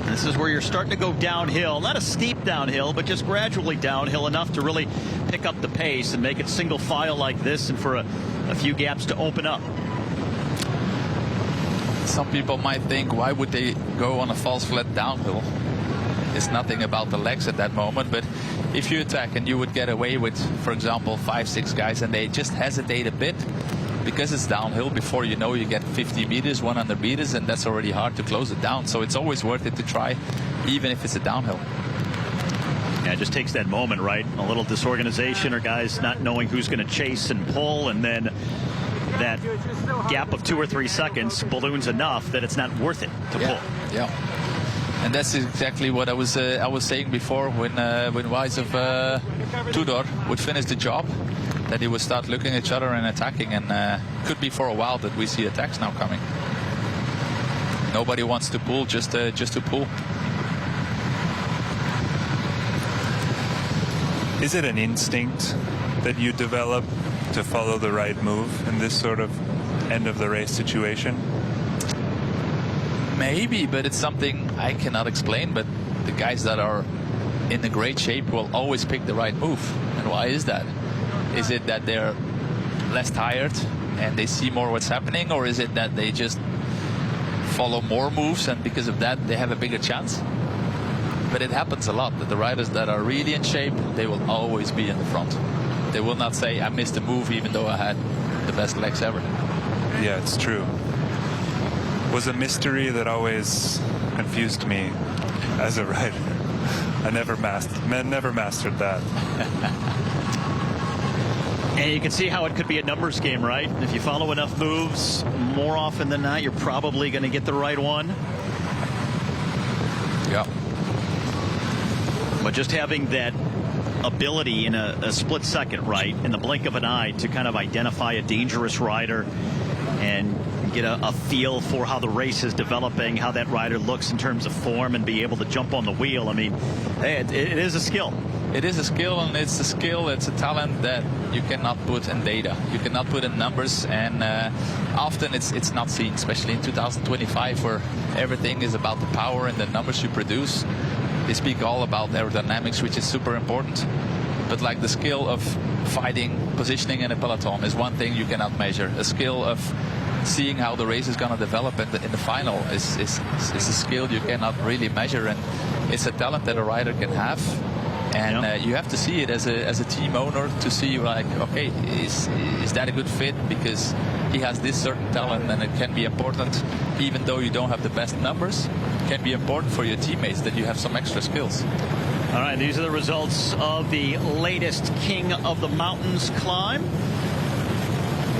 This is where you're starting to go downhill. Not a steep downhill, but just gradually downhill enough to really pick up the pace and make it single file like this, and for a few gaps to open up. Some people might think, why would they go on a false flat downhill? It's nothing about the legs at that moment, but if you attack and you would get away with, for example, 5-6 guys, and they just hesitate a bit because it's downhill, before you know, you get 50 meters, 100 meters, and that's already hard to close it down. So it's always worth it to try, even if it's a downhill. Yeah, it just takes that moment, right? A little disorganization, or guys not knowing who's going to chase and pull, and then that gap of 2 or 3 seconds balloons enough that it's not worth it to pull. Yeah. And that's exactly what I was saying before, when Wise of Tudor would finish the job, that he would start looking at each other and attacking, and could be for a while that we see attacks now coming. Nobody wants to pull just to pull. Is it an instinct that you develop to follow the right move in this sort of end of the race situation? Maybe, but it's something I cannot explain. But the guys that are in a great shape will always pick the right move. And why is that? Is it that they're less tired and they see more what's happening, or is it that they just follow more moves and because of that they have a bigger chance? But it happens a lot that the riders that are really in shape, they will always be in the front. They will not say, I missed a move even though I had the best legs ever. Yeah, it's true. Was a mystery that always confused me as a rider. I never mastered that. And you can see how it could be a numbers game, right? If you follow enough moves, more often than not, you're probably going to get the right one. Yeah. But just having that ability in a split second, right, in the blink of an eye, to kind of identify a dangerous rider and get a feel for how the race is developing, how that rider looks in terms of form, and be able to jump on the wheel. I mean, it is a skill. It is a skill, and it's a skill, it's a talent that you cannot put in data. You cannot put in numbers, and often it's not seen, especially in 2025, where everything is about the power and the numbers you produce. They speak all about aerodynamics, which is super important. But like the skill of fighting, positioning in a peloton is one thing you cannot measure. A skill of seeing how the race is going to develop in the final is a skill you cannot really measure, and it's a talent that a rider can have. And you have to see it as a team owner to see, like, okay, is that a good fit? Because he has this certain talent, and it can be important, even though you don't have the best numbers, it can be important for your teammates that you have some extra skills. All right, these are the results of the latest King of the Mountains climb.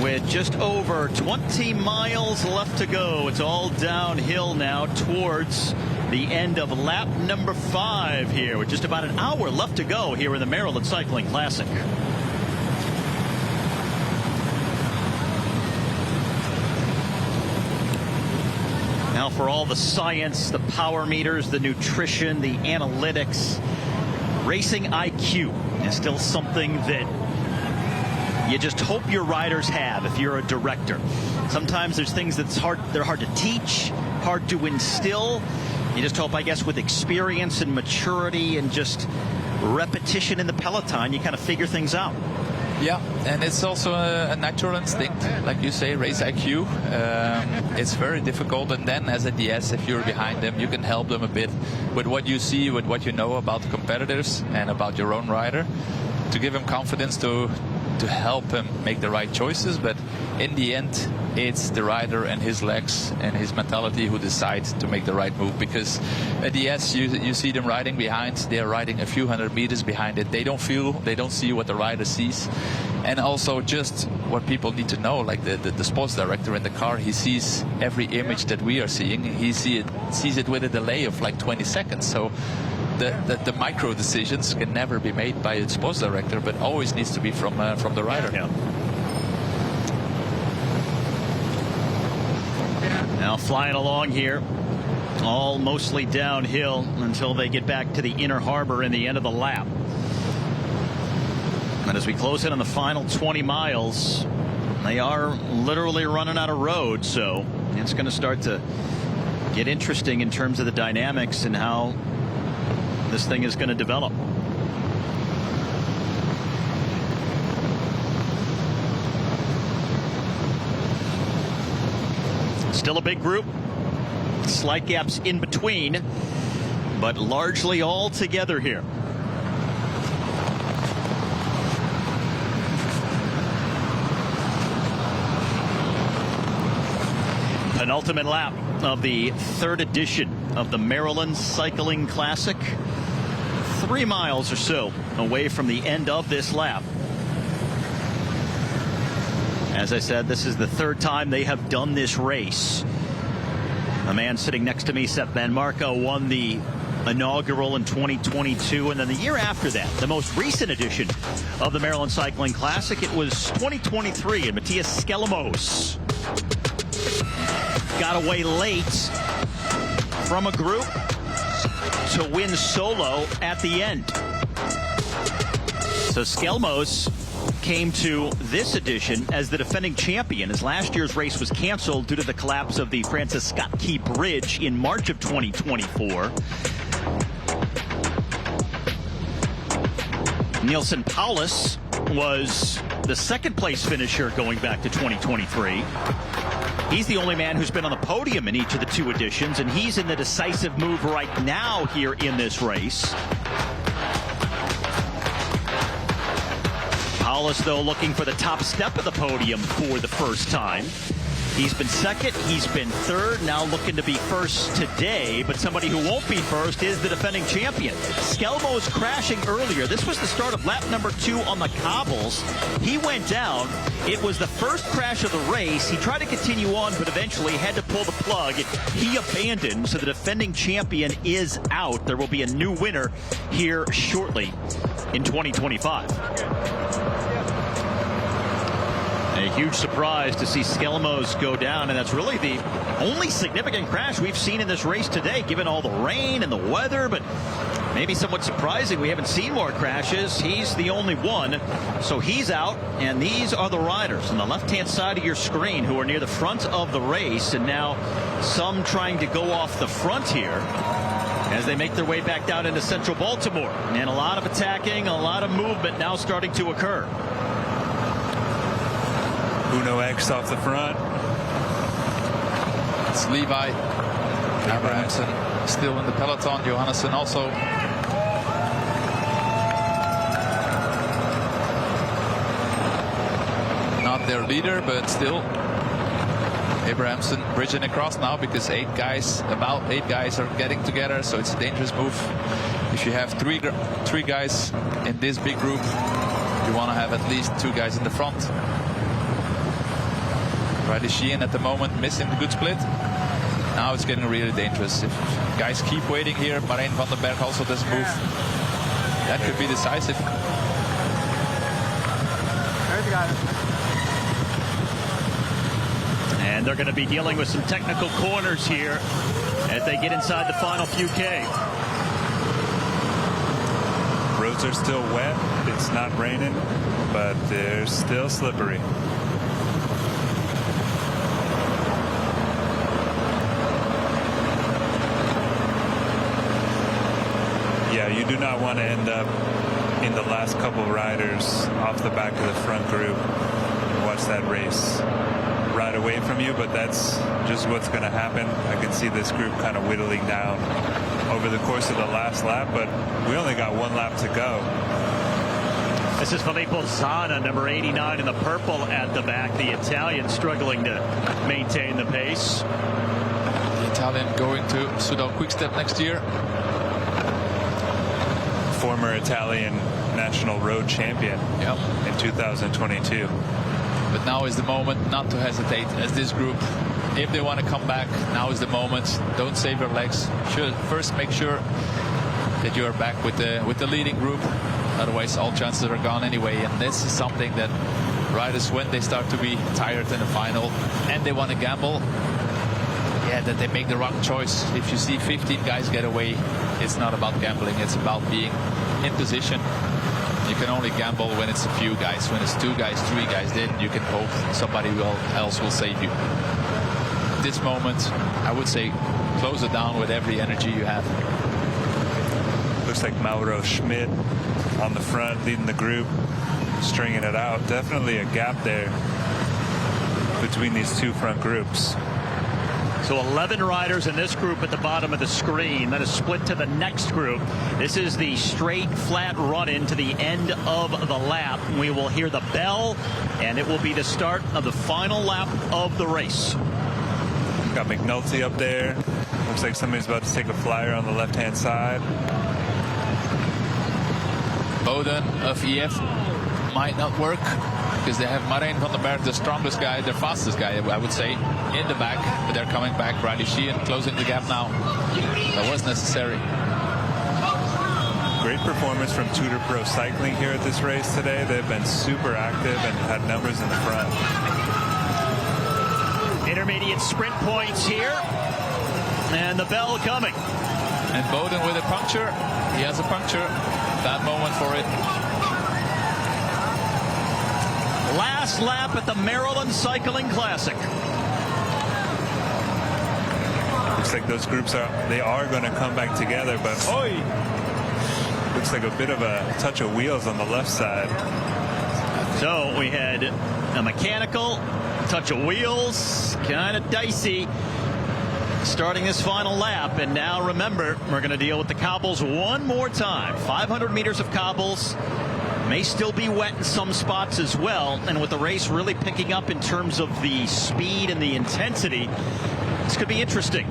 With just over 20 miles left to go, it's all downhill now towards the end of lap number 5 here, with just about an hour left to go here in the Maryland Cycling Classic. Now for all the science, the power meters, the nutrition, the analytics, racing IQ is still something that you just hope your riders have if you're a director. Sometimes there's things they're hard to teach, hard to instill. You just hope, I guess, with experience and maturity and just repetition in the peloton, you kind of figure things out. Yeah, and it's also a natural instinct, like you say, race IQ. It's very difficult, and then as a DS, if you're behind them, you can help them a bit with what you see, with what you know about the competitors and about your own rider, to give him confidence to help him make the right choices. But in the end, it's the rider and his legs and his mentality who decide to make the right move. Because at the S, you see them riding behind. They're riding a few hundred meters behind it. They don't see what the rider sees. And also just what people need to know, like the sports director in the car, he sees every image that we are seeing. He sees it with a delay of like 20 seconds. So the micro decisions can never be made by the sports director, but always needs to be from the rider. Yeah. Now flying along here, all mostly downhill until they get back to the inner harbor in the end of the lap. And as we close in on the final 20 miles, they are literally running out of road, so it's going to start to get interesting in terms of the dynamics and how this thing is going to develop. Still a big group, slight gaps in between, but largely all together here. Penultimate lap of the 3rd edition of the Maryland Cycling Classic. 3 miles or so away from the end of this lap. As I said, this is the 3rd time they have done this race. A man sitting next to me, Seth Van Marco, won the inaugural in 2022, and then the year after that, the most recent edition of the Maryland Cycling Classic, it was 2023, and Matthias Skelmos got away late from a group to win solo at the end. So Skelmos came to this edition as the defending champion, as last year's race was canceled due to the collapse of the Francis Scott Key Bridge in March of 2024. Nielsen Paulus was the 2nd place finisher going back to 2023. He's the only man who's been on the podium in each of the 2 editions, and he's in the decisive move right now here in this race. Paulus, though, looking for the top step of the podium for the first time. He's been 2nd, he's been 3rd, now looking to be 1st today, but somebody who won't be 1st is the defending champion. Skelmos crashing earlier. This was the start of lap number 2 on the cobbles. He went down. It was the first crash of the race. He tried to continue on, but eventually had to pull the plug. He abandoned, so the defending champion is out. There will be a new winner here shortly in 2025. A huge surprise to see Skelmos go down, and that's really the only significant crash we've seen in this race today, given all the rain and the weather, but maybe somewhat surprising. We haven't seen more crashes. He's the only one, so he's out, and these are the riders on the left-hand side of your screen who are near the front of the race, and now some trying to go off the front here as they make their way back down into central Baltimore. And a lot of attacking, a lot of movement now starting to occur. Uno X off the front. It's Levi. Abrahamson still in the peloton. Johannesson also. Not their leader, but still Abrahamson bridging across now because about eight guys are getting together, so it's a dangerous move. If you have three guys in this big group, you want to have at least 2 guys in the front. Riley Sheehan at the moment missing the good split. Now it's getting really dangerous. If guys keep waiting here, Marijn van den Berg also doesn't move. That could be decisive. And they're going to be dealing with some technical corners here as they get inside the final few K. Roads are still wet. It's not raining, but they're still slippery. Yeah, you do not want to end up in the last couple riders off the back of the front group and watch that race ride away from you, but that's just what's going to happen. I can see this group kind of whittling down over the course of the last lap, but we only got 1 lap to go. This is Filippo Zana, number 89 in the purple at the back. The Italian struggling to maintain the pace. The Italian going to Soudal Quickstep next year. Former Italian national road champion in 2022. But now is the moment not to hesitate as this group, if they want to come back, now is the moment. Don't save your legs. First make sure that you are back with the leading group. Otherwise all chances are gone anyway. And this is something that riders, when they start to be tired in the final and they want to gamble, that they make the wrong choice. If you see 15 guys get away, it's not about gambling, it's about being in position. You can only gamble when it's a few guys. When it's 2 guys, 3 guys, then you can hope somebody else will save you. At this moment, I would say close it down with every energy you have. Looks like Mauro Schmidt on the front, leading the group, stringing it out. Definitely a gap there between these 2 front groups. So 11 riders in this group at the bottom of the screen. That is split to the next group. This is the straight, flat run-in to the end of the lap. We will hear the bell, and it will be the start of the final lap of the race. Got McNulty up there. Looks like somebody's about to take a flyer on the left-hand side. Boden of EF might not work because they have Marijn van den Berg, the strongest guy, the fastest guy, I would say, in the back. But they're coming back. Riley Sheehan closing the gap now. That was necessary. Great performance from Tudor Pro Cycling here at this race today. They've been super active and had numbers in the front. Intermediate sprint points here. And the bell coming. And Boden with a puncture. He has a puncture. Bad moment for it. Last lap at the Maryland Cycling Classic. Looks like those groups are going to come back together, but looks like a bit of a touch of wheels on the left side. So we had a mechanical touch of wheels, kind of dicey, starting this final lap. And now remember, we're going to deal with the cobbles one more time. 500 meters of cobbles. May still be wet in some spots as well. And with the race really picking up in terms of the speed and the intensity, this could be interesting.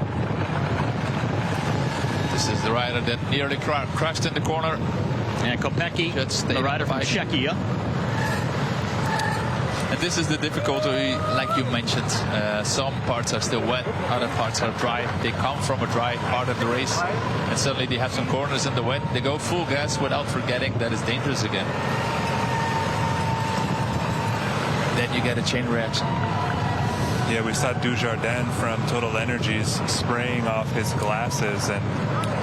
This is the rider that nearly crashed in the corner. And Kopecky, the rider from Czechia. And this is the difficulty, like you mentioned. Some parts are still wet, other parts are dry. They come from a dry part of the race, and suddenly they have some corners in the wet. They go full gas without forgetting that it's dangerous again. Then you get a chain reaction. Yeah, we saw Dujardin from Total Energies spraying off his glasses, and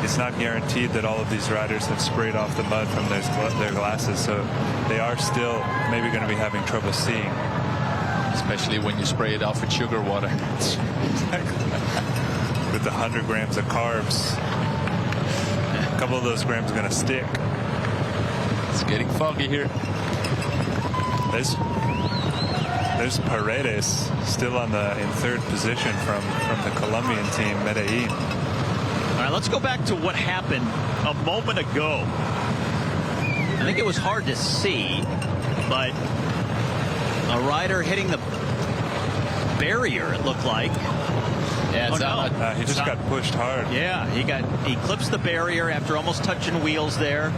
it's not guaranteed that all of these riders have sprayed off the mud from their glasses, so they are still maybe going to be having trouble seeing. Especially when you spray it off with sugar water. With the 100 grams of carbs, a couple of those grams are going to stick. It's getting foggy here. There's Paredes still in third position from the Colombian team, Medellin. All right, let's go back to what happened a moment ago. I think it was hard to see, but a rider hitting the barrier, it looked like. Yeah, Oh, no. He just got pushed hard. Yeah, he clips the barrier after almost touching wheels there.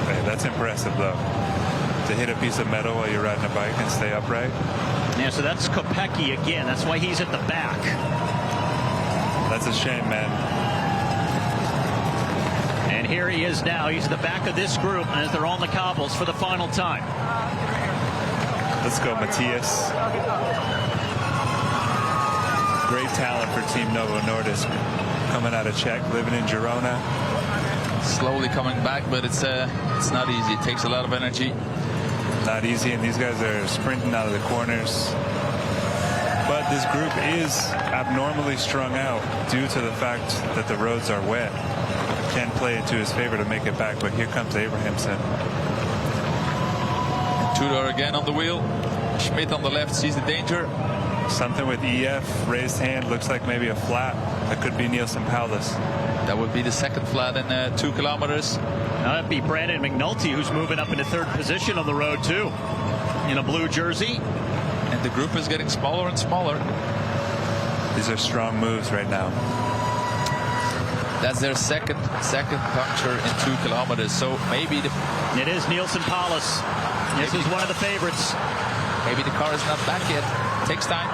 Okay, that's impressive, though. To hit a piece of metal while you're riding a bike and stay upright. Yeah, so that's Kopecky again. That's why he's at the back. That's a shame, man. And here he is now. He's at the back of this group as they're on the cobbles for the final time. Let's go, Matthias. Great talent for Team Novo Nordisk. Coming out of Czech, living in Girona. Slowly coming back, but it's not easy. It takes a lot of energy. Not easy, and these guys are sprinting out of the corners. But this group is abnormally strung out due to the fact that the roads are wet. Can play it to his favor to make it back, but here comes Abrahamson. Tudor again on the wheel. Schmidt on the left sees the danger. Something with EF, raised hand, looks like maybe a flat. That could be Nielsen Paulus. That would be the second flat in 2 kilometers. Now that'd be Brandon McNulty, who's moving up into third position on the road too, in a blue jersey. And the group is getting smaller and smaller. These are strong moves right now. That's their second puncture in 2 kilometers. So maybe it is Nielsen Paulus. This is one of the favorites. Maybe the car is not back yet. Takes time.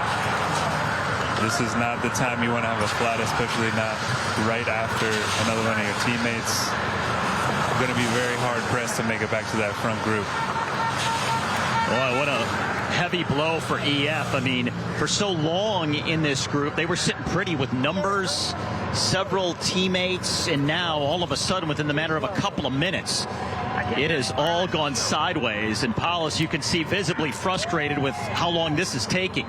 This is not the time you want to have a flat, especially not right after another one of your teammates. Going to be very hard pressed to make it back to that front group. Boy, what a heavy blow for EF. I mean, for so long in this group, they were sitting pretty with numbers, several teammates, and now all of a sudden, within the matter of a couple of minutes, it has all gone sideways. And Paulus, you can see visibly frustrated with how long this is taking.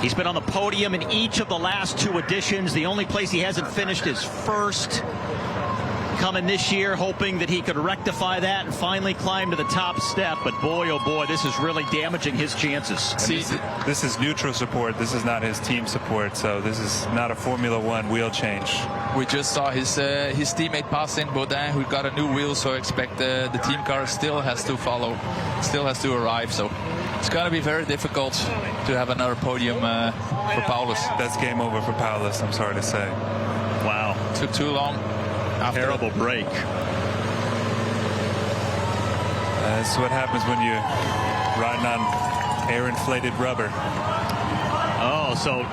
He's been on the podium in each of the last 2 editions. The only place he hasn't finished is first. Coming this year, hoping that he could rectify that and finally climb to the top step. But boy, oh boy, this is really damaging his chances. See, this is neutral support. This is not his team support. So this is not a Formula One wheel change. We just saw his teammate passing Baudin, who got a new wheel. So I expect the team car still has to follow, still has to arrive. So it's going to be very difficult to have another podium for Paulus. That's game over for Paulus, I'm sorry to say. Wow. Took too long. Terrible break. That's what happens when you're riding on air-inflated rubber. Oh, so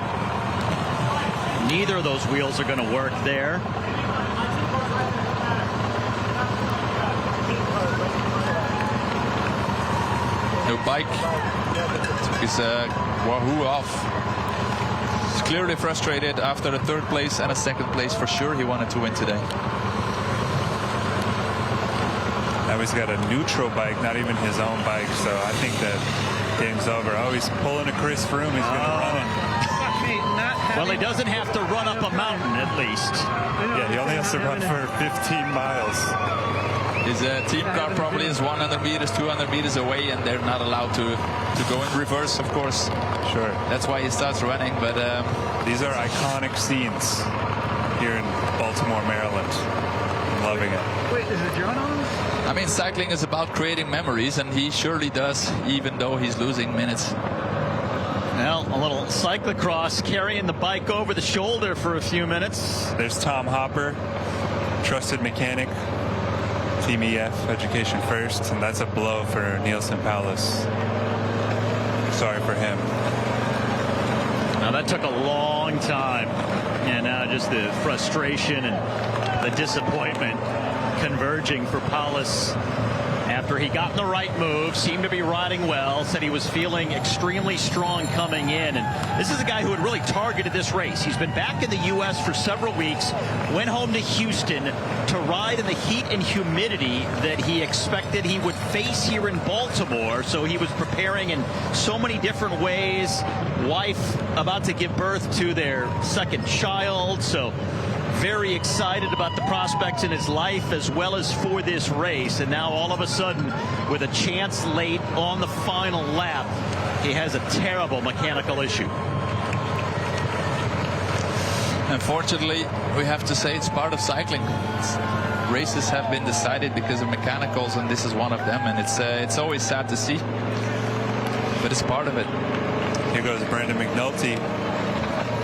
neither of those wheels are going to work there. No bike. Took his Wahoo off. He's clearly frustrated after a 3rd place and a 2nd place. For sure he wanted to win today. Now he's got a neutral bike, not even his own bike, so I think that game's over. Oh, he's pulling a Chris Froome. He's going to run it. Well, he doesn't have to run up a mountain, at least. Yeah, he only has to run for 15 miles. His team car probably is 100 meters, 200 meters away, and they're not allowed to go in reverse, of course. Sure. That's why he starts running, but... These are iconic scenes here in Baltimore, Maryland. I'm loving it. Wait, is the drone on? I mean, cycling is about creating memories, and he surely does, even though he's losing minutes. Well, a little cyclocross, carrying the bike over the shoulder for a few minutes. There's Tom Hopper, trusted mechanic, Team EF, education first, and that's a blow for Nielsen Paulus. Sorry for him. Now that took a long time, and now just the frustration and the disappointment converging for Paulus after he got in the right move, seemed to be riding well, said he was feeling extremely strong coming in. And this is a guy who had really targeted this race. He's been back in the U.S. for several weeks, went home to Houston to ride in the heat and humidity that he expected he would face here in Baltimore. So he was preparing in so many different ways. Wife about to give birth to their 2nd child, so very excited about the prospects in his life as well as for this race. And now all of a sudden, with a chance late on the final lap, he has a terrible mechanical issue. Unfortunately, we have to say it's part of cycling. Races have been decided because of mechanicals, and this is one of them, and it's always sad to see. but it's part of it. Here goes Brandon McNulty.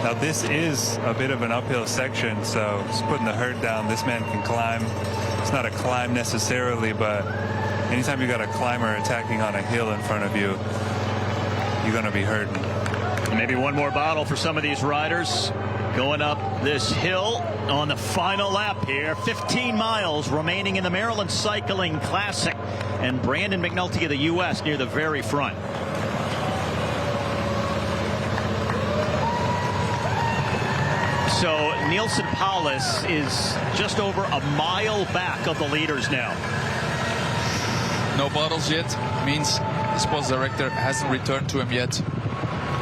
Now this is a bit of an uphill section, so just putting the hurt down. This man can climb. It's not a climb necessarily, but anytime you got a climber attacking on a hill in front of you, you're going to be hurting. Maybe one more bottle for some of these riders going up this hill on the final lap here. 15 miles remaining in the Maryland Cycling Classic, and Brandon McNulty of the U.S. near the very front. So Nielsen Paulus is just over a mile back of the leaders now. No bottles yet. Means the sports director hasn't returned to him yet.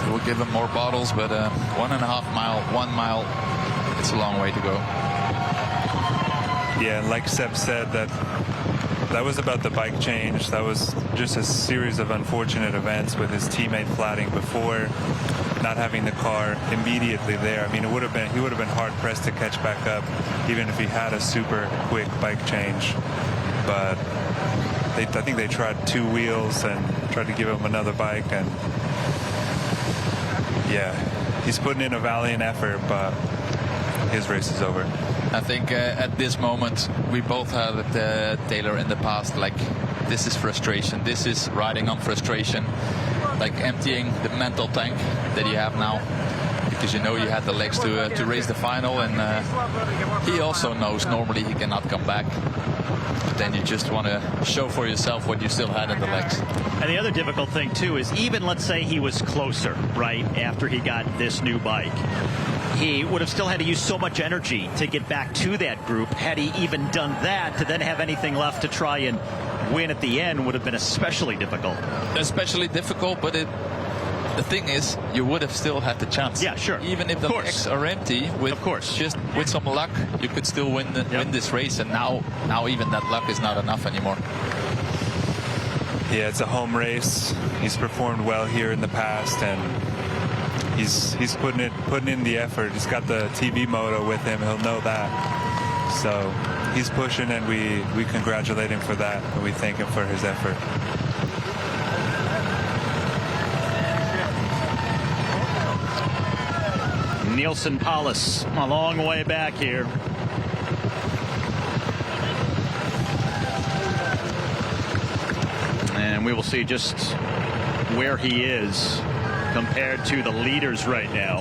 We'll give him more bottles, but 1.5 mile, 1 mile, it's a long way to go. Yeah, like Seb said, that was about the bike change. That was just a series of unfortunate events with his teammate flatting before, not having the car immediately there. I mean, he would have been hard pressed to catch back up, even if he had a super quick bike change. But I think they tried 2 wheels and tried to give him another bike, and yeah, he's putting in a valiant effort, but his race is over. I think at this moment we both had it, Taylor, in the past, like this is frustration. This is riding on frustration, like emptying the mental tank that you have now, because you know you had the legs to race the final, and he also knows normally he cannot come back. But then you just want to show for yourself what you still had in the legs. And the other difficult thing, too, is even let's say he was closer, right, after he got this new bike. He would have still had to use so much energy to get back to that group. Had he even done that, to then have anything left to try and win at the end would have been especially difficult. Especially difficult, but the thing is, you would have still had the chance. Yeah, sure. Even if the legs are empty, just with some luck, you could still win this race. And now even that luck is not enough anymore. Yeah, it's a home race. He's performed well here in the past, and he's putting in the effort. He's got the TV moto with him. He'll know that. So he's pushing, and we congratulate him for that, and we thank him for his effort. Nielsen Paulus a long way back here. And we will see just where he is compared to the leaders right now.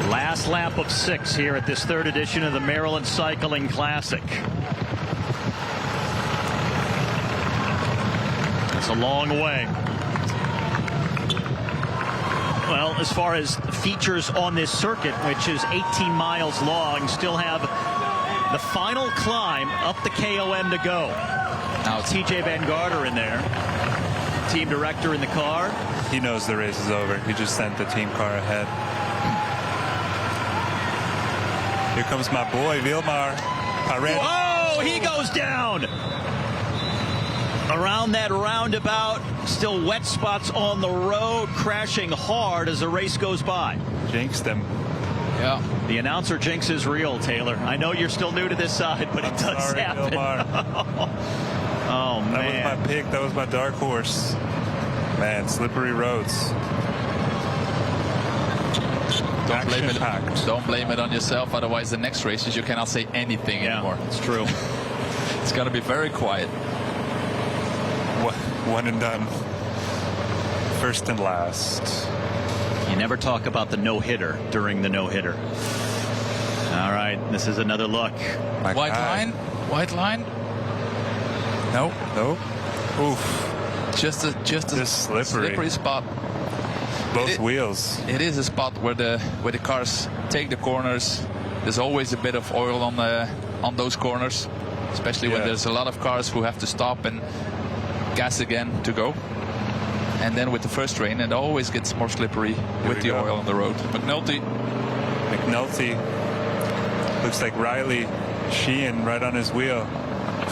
Last lap of 6 here at this 3rd edition of the Maryland Cycling Classic. That's a long way. Well, as far as features on this circuit, which is 18 miles long, still have the final climb up the KOM to go. Now TJ Van Garder in there, team director in the car. He knows the race is over. He just sent the team car ahead. Here comes my boy, Vilmar. Whoa, he goes down. Around that roundabout, still wet spots on the road, crashing hard as the race goes by. Jinxed him. Yeah. The announcer jinx is real, Taylor. I know you're still new to this side, but it does happen. Oh, man. That was my pick. That was my dark horse. Man, slippery roads. Don't blame it on yourself. Otherwise, the next races you cannot say anything anymore. It's true. It's going to be very quiet. One and done. First and last. You never talk about the no-hitter during the no-hitter. All right, this is another look. White line. White line. No. Nope. Oof. Just a slippery spot. Both wheels. It is a spot where the cars take the corners. There's always a bit of oil on those corners, especially when there's a lot of cars who have to stop and gas again to go. And then with the first rain, it always gets more slippery with the oil on the road. McNulty. Looks like Riley Sheehan right on his wheel.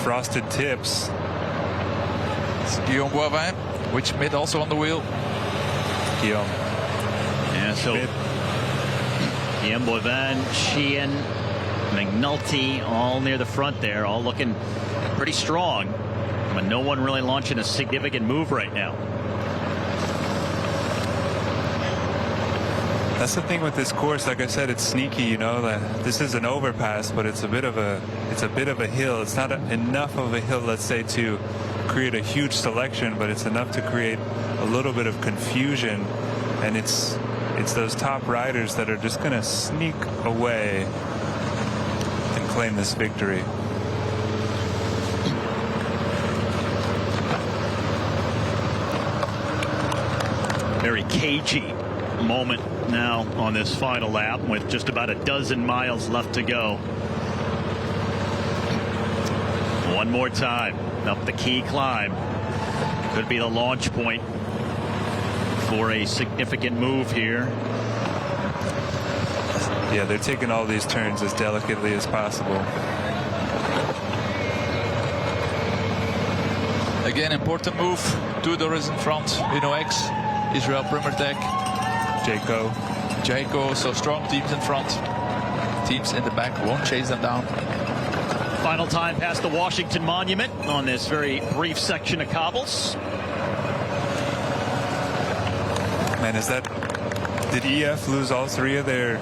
Frosted tips. It's Guillaume Boivin, which mid also on the wheel. Guillaume. Yeah, so Guillaume Boivin, Sheehan, McNulty, all near the front there, all looking pretty strong. But no one really launching a significant move right now. That's the thing with this course. Like I said, it's sneaky. You know, that this is an overpass, but it's a bit of a hill. It's not enough of a hill, let's say, to create a huge selection, but it's enough to create a little bit of confusion. And it's those top riders that are just going to sneak away and claim this victory. Very cagey moment now on this final lap with just about a dozen miles left to go. One more time up the key climb. Could be the launch point for a significant move here. Yeah, they're taking all these turns as delicately as possible. Again, important move. Tudor is in front. X, Israel Primertech, Jayco. So strong teams in front. Teams in the back won't chase them down. Final time past the Washington Monument on this very brief section of cobbles. Man, did EF lose all three of their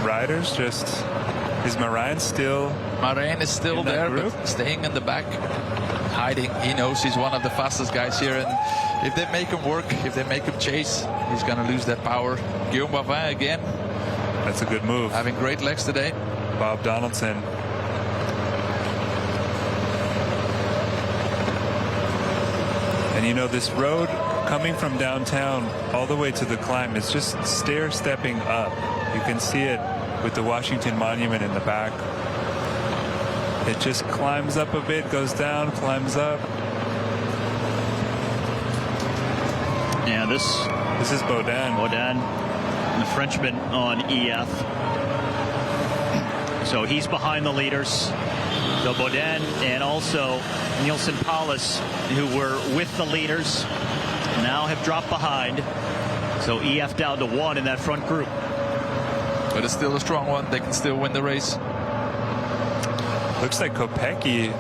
riders? Is Morin still? Morin is still there, but staying in the back, hiding. He knows he's one of the fastest guys here, and if they make him work, if they make him chase, he's going to lose that power. Guillaume Bavin again. That's a good move. Having great legs today. Bob Donaldson. And you know, this road coming from downtown all the way to the climb is just stair-stepping up. You can see it with the Washington Monument in the back. It just climbs up a bit, goes down, climbs up. Yeah, this is Baudin. Baudin, the Frenchman on EF. So he's behind the leaders. So Baudin and also Nielsen Paulus, who were with the leaders, now have dropped behind. So EF down to 1 in that front group. But it's still a strong one. They can still win the race. Looks like Kopecky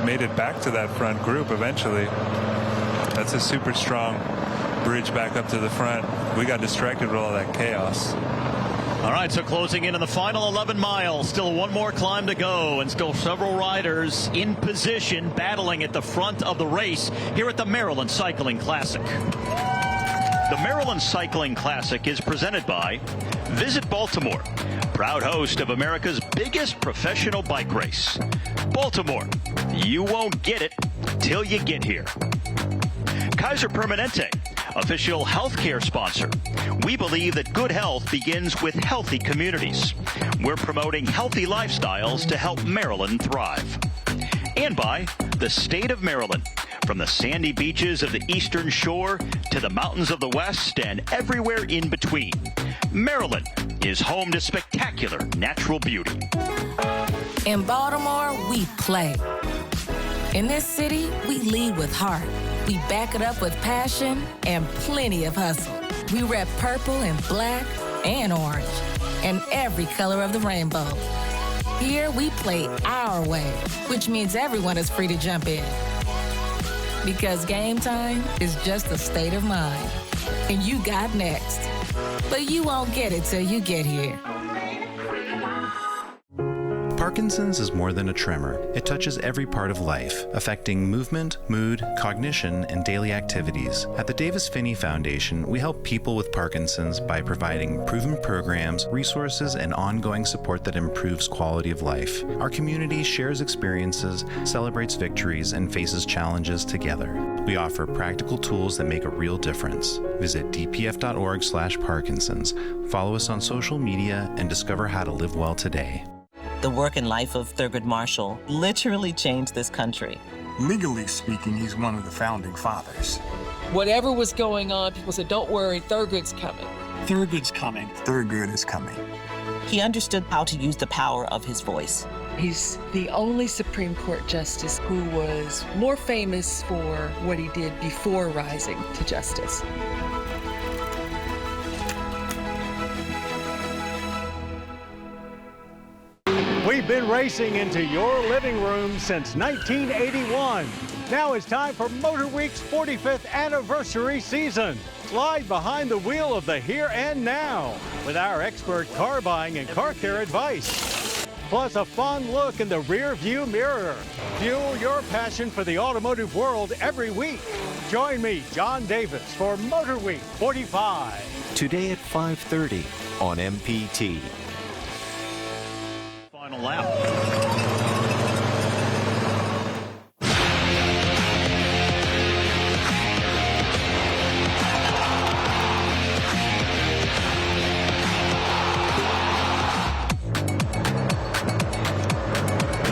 made it back to that front group eventually. That's a super strong bridge back up to the front. We got distracted with all that chaos. All right, so closing in on the final 11 miles. Still one more climb to go, and still several riders in position battling at the front of the race here at the Maryland Cycling Classic. The Maryland Cycling Classic is presented by Visit Baltimore, proud host of America's biggest professional bike race. Baltimore, you won't get it till you get here. Kaiser Permanente, official healthcare sponsor. We believe that good health begins with healthy communities. We're promoting healthy lifestyles to help Maryland thrive. And by the state of Maryland, from the sandy beaches of the Eastern Shore to the mountains of the West and everywhere in between. Maryland is home to spectacular natural beauty. In Baltimore, we play. In this city, we lead with heart. We back it up with passion and plenty of hustle. We rep purple and black and orange and every color of the rainbow. Here we play our way, which means everyone is free to jump in. Because game time is just a state of mind. And you got next. But you won't get it till you get here. Parkinson's is more than a tremor. It touches every part of life, affecting movement, mood, cognition, and daily activities. At the Davis Phinney Foundation, we help people with Parkinson's by providing proven programs, resources, and ongoing support that improves quality of life. Our community shares experiences, celebrates victories, and faces challenges together. We offer practical tools that make a real difference. Visit dpf.org/Parkinson's. Follow us on social media and discover how to live well today. The work and life of Thurgood Marshall literally changed this country. Legally speaking, he's one of the founding fathers. Whatever was going on, people said, don't worry, Thurgood's coming. Thurgood's coming. Thurgood is coming. He understood how to use the power of his voice. He's the only Supreme Court justice who was more famous for what he did before rising to justice. We We've been racing into your living room since 1981. Now it's time for Motor Week's 45th anniversary season. Slide behind the wheel of the here and now with our expert car buying and car care advice. Plus a fun look in the rear view mirror. Fuel your passion for the automotive world every week. Join me, John Davis, for Motor Week 45. Today at 5:30 on MPT. Final lap.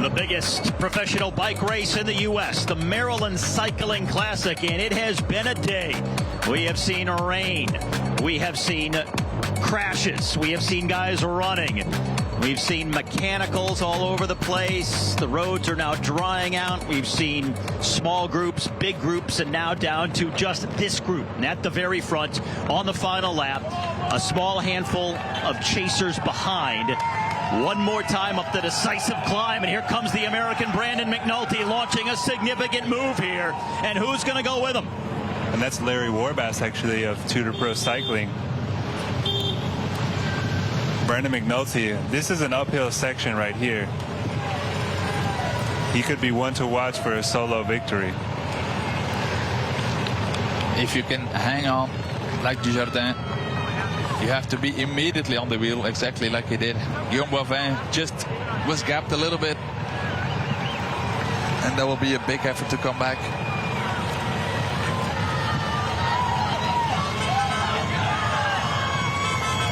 The biggest professional bike race in the U.S., the Maryland Cycling Classic, and it has been a day. We have seen rain. We have seen crashes. We have seen guys running. We've seen mechanicals all over the place. The roads are now drying out. We've seen small groups, big groups, and now down to just this group. And at the very front, on the final lap, a small handful of chasers behind. One more time up the decisive climb, and here comes the American Brandon McNulty launching a significant move here. And who's going to go with him? And that's Larry Warbass, actually, of Tudor Pro Cycling. Brandon McNulty, this is an uphill section right here. He could be one to watch for a solo victory. If you can hang on like Dujardin, you have to be immediately on the wheel, exactly like he did. Guillaume Boivin just was gapped a little bit, and that will be a big effort to come back.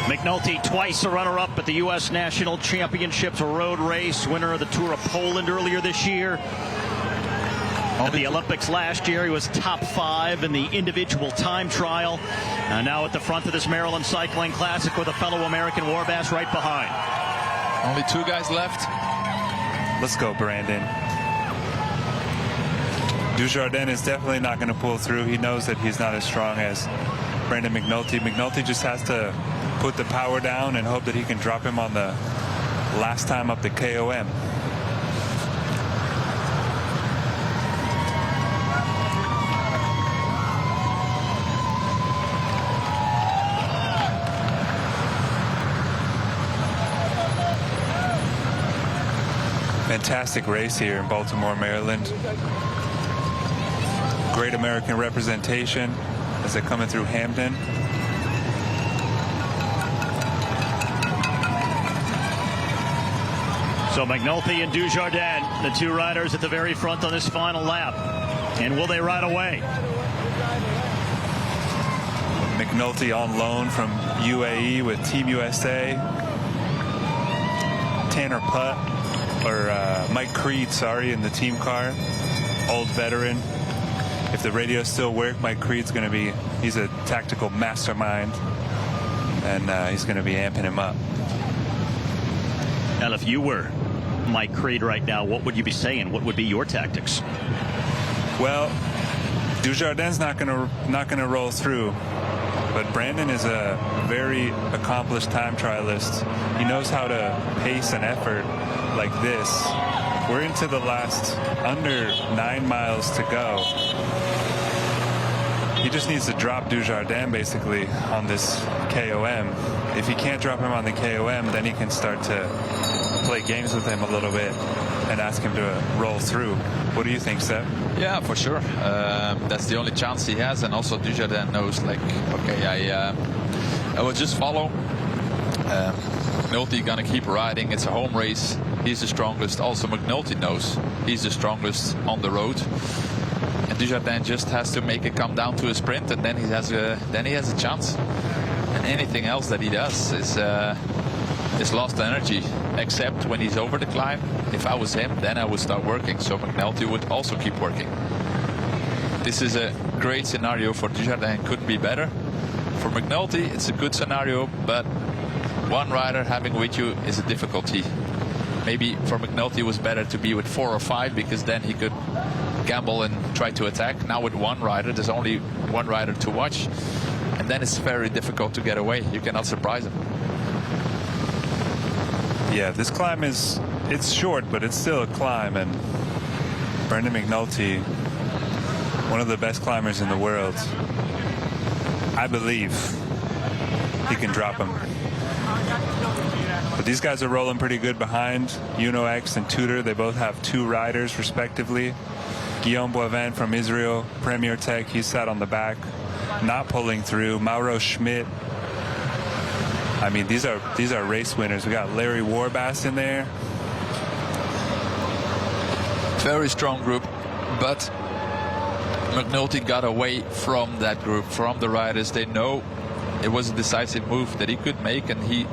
McNulty, twice a runner-up at the U.S. National Championships road race, winner of the Tour of Poland earlier this year. At the Olympics last year, he was top 5 in the individual time trial. Now at the front of this Maryland Cycling Classic with a fellow American Warbass right behind. Only 2 guys left. Let's go, Brandon. Dujardin is definitely not going to pull through. He knows that he's not as strong as Brandon McNulty. McNulty just has to put the power down and hope that he can drop him on the last time up the KOM. Fantastic race here in Baltimore, Maryland. Great American representation as they're coming through Hamden. So McNulty and Dujardin, the 2 riders at the very front on this final lap. And will they ride away? McNulty on loan from UAE with Team USA. Tanner Putt, or Mike Creed, sorry, in the team car. Old veteran. If the radios still work, Mike Creed's going to be, he's a tactical mastermind. And he's going to be amping him up. Now, if you were Mike Creed right now, what would you be saying? What would be your tactics? Well, Dujardin's not gonna roll through, but Brandon is a very accomplished time trialist. He knows how to pace an effort like this. We're into the last under 9 miles to go. He just needs to drop Dujardin basically on this KOM. If he can't drop him on the KOM, then he can start to play games with him a little bit and ask him to roll through. What do you think, Seb? Yeah, for sure. That's the only chance he has, and also Dujardin knows, like, okay, I will just follow. McNulty gonna keep riding. It's a home race. He's the strongest. Also, McNulty knows he's the strongest on the road. And Dujardin just has to make it come down to a sprint, and then he has a chance. And anything else that he does is lost energy, except when he's over the climb. If I was him, then I would start working. So McNulty would also keep working. This is a great scenario for Dujardin. Couldn't be better. For McNulty, it's a good scenario, but one rider having with you is a difficulty. Maybe for McNulty it was better to be with 4 or 5, because then he could gamble and try to attack. Now with one rider, there's only one rider to watch, and then it's very difficult to get away. You cannot surprise him. Yeah, this climb is it's short, but it's still a climb, and Brendan McNulty, one of the best climbers in the world. I believe he can drop him. But these guys are rolling pretty good behind. UNOX and Tudor, they both have 2 riders respectively. Guillaume Boivin from Israel, Premier Tech, he sat on the back, not pulling through. Mauro Schmidt. I mean, these are race winners. We got Larry Warbass in there. Very strong group, but McNulty got away from that group, from the riders. They know it was a decisive move that he could make, and he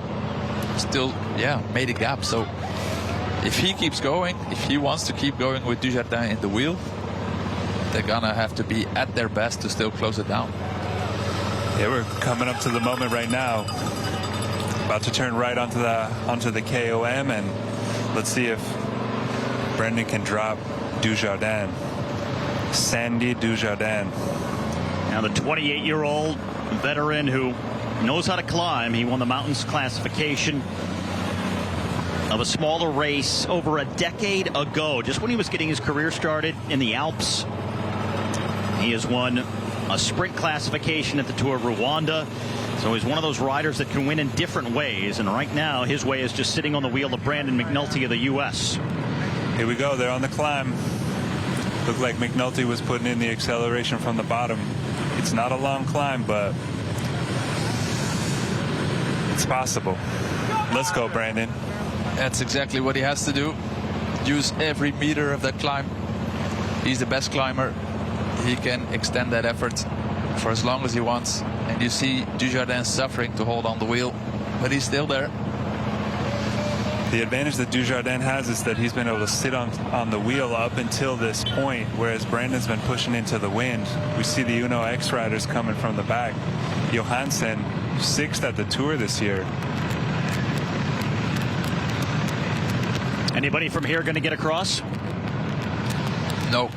still, made a gap. So if he keeps going, if he wants to keep going with Dujardin in the wheel, they're gonna have to be at their best to still close it down. Yeah, we're coming up to the moment right now. About to turn right onto the KOM, and let's see if Brendan can drop Dujardin. Sandy Dujardin. Now the 28-year-old veteran who knows how to climb. He won the mountains classification of a smaller race over a decade ago, just when he was getting his career started in the Alps. He has won a sprint classification at the Tour of Rwanda. So he's one of those riders that can win in different ways. And right now, his way is just sitting on the wheel of Brandon McNulty of the U.S. Here we go. They're on the climb. Looked like McNulty was putting in the acceleration from the bottom. It's not a long climb, but it's possible. Let's go, Brandon. That's exactly what he has to do. Use every meter of that climb. He's the best climber. He can extend that effort for as long as he wants. And you see Dujardin suffering to hold on the wheel, but he's still there. The advantage that Dujardin has is that he's been able to sit on the wheel up until this point, whereas Brandon's been pushing into the wind. We see the Uno X riders coming from the back. Johansson, 6th at the Tour this year. Anybody from here going to get across? No,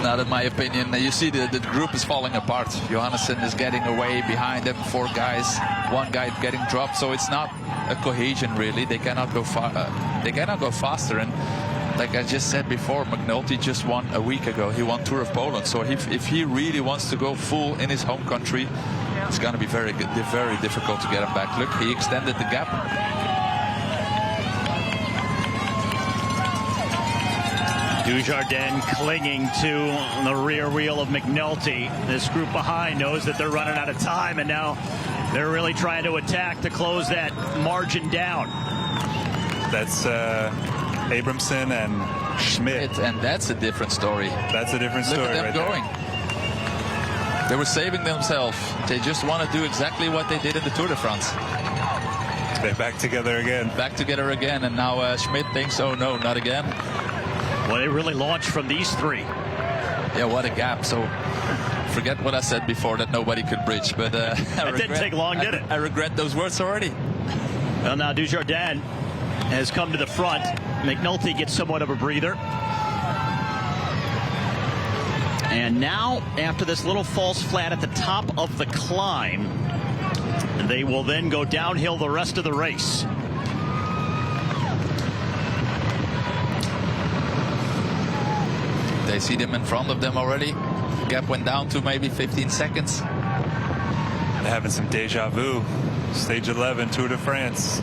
not in my opinion. You see the group is falling apart. Johansson is getting away behind them. 4 guys, 1 guy getting dropped. So it's not a cohesion really. They cannot go far. They cannot go faster. And like I just said before, McNulty just won a week ago. He won Tour of Poland. So if he really wants to go full in his home country, it's going to be very difficult to get him back. Look, he extended the gap. Dujardin clinging to the rear wheel of McNulty. This group behind knows that they're running out of time, and now they're really trying to attack to close that margin down. That's Abramson and Schmidt. And that's a different story. That's a different story. Look at them right going. There. They were saving themselves. They just want to do exactly what they did in the Tour de France. They're back together again. Back together again, and now Schmidt thinks, oh no, not again. Well, they really launched from these 3. Yeah, what a gap. So forget what I said before that nobody could bridge. But it didn't take long, did it? I regret those words already. Well, now Dujardin has come to the front. McNulty gets somewhat of a breather. And now, after this little false flat at the top of the climb, they will then go downhill the rest of the race. They see them in front of them already. The gap went down to maybe 15 seconds. They're having some deja vu. Stage 11, Tour de France.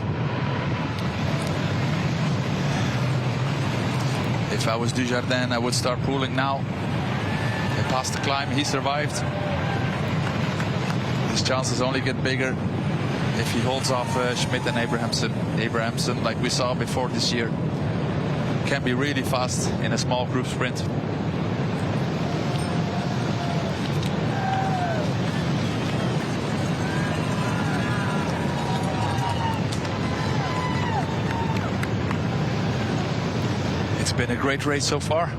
If I was Dujardin, I would start pulling now. He passed the climb, he survived. His chances only get bigger if he holds off Schmidt and Abrahamson. Abrahamson, like we saw before this year, can be really fast in a small group sprint. It's been a great race so far.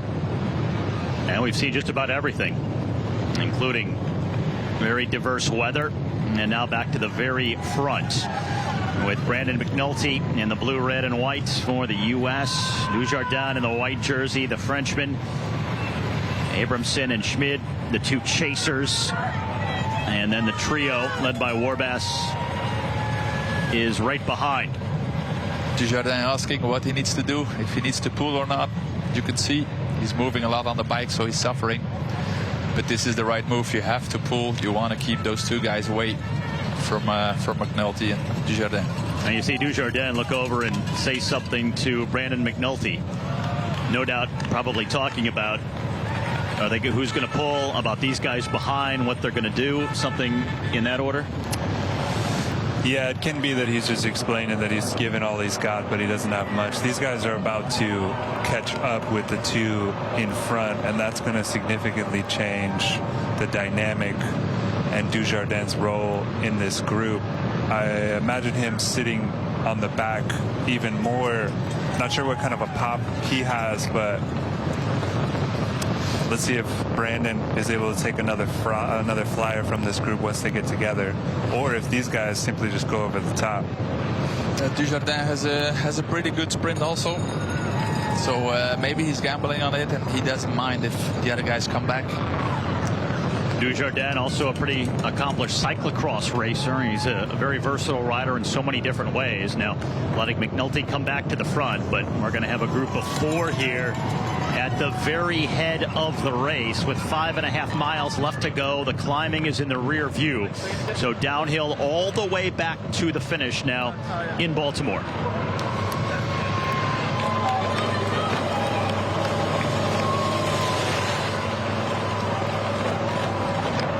And we've seen just about everything, including very diverse weather. And now back to the very front with Brandon McNulty in the blue, red, and white for the U.S. Dujardin in the white jersey, the Frenchman. Abramson and Schmid, the 2 chasers. And then the trio led by Warbass is right behind. Dujardin asking what he needs to do, if he needs to pull or not. You can see he's moving a lot on the bike, so he's suffering. But this is the right move. You have to pull. You want to keep those two guys away from McNulty and Dujardin. And you see Dujardin look over and say something to Brandon McNulty. No doubt probably talking about who's going to pull, about these guys behind, what they're going to do, something in that order. Yeah, it can be that he's just explaining that he's given all he's got, but he doesn't have much. These guys are about to catch up with the two in front, and that's going to significantly change the dynamic and Dujardin's role in this group. I imagine him sitting on the back even more. Not sure what kind of a pop he has, but let's see if Brandon is able to take another flyer from this group once they get together, or if these guys simply just go over the top. Dujardin has a pretty good sprint also, so maybe he's gambling on it, and he doesn't mind if the other guys come back. Dujardin, also a pretty accomplished cyclocross racer. He's a very versatile rider in so many different ways. Now, letting McNulty come back to the front, but we're going to have a group of 4 here at the very head of the race with 5.5 miles left to go. The climbing is in the rear view. So downhill all the way back to the finish now in Baltimore.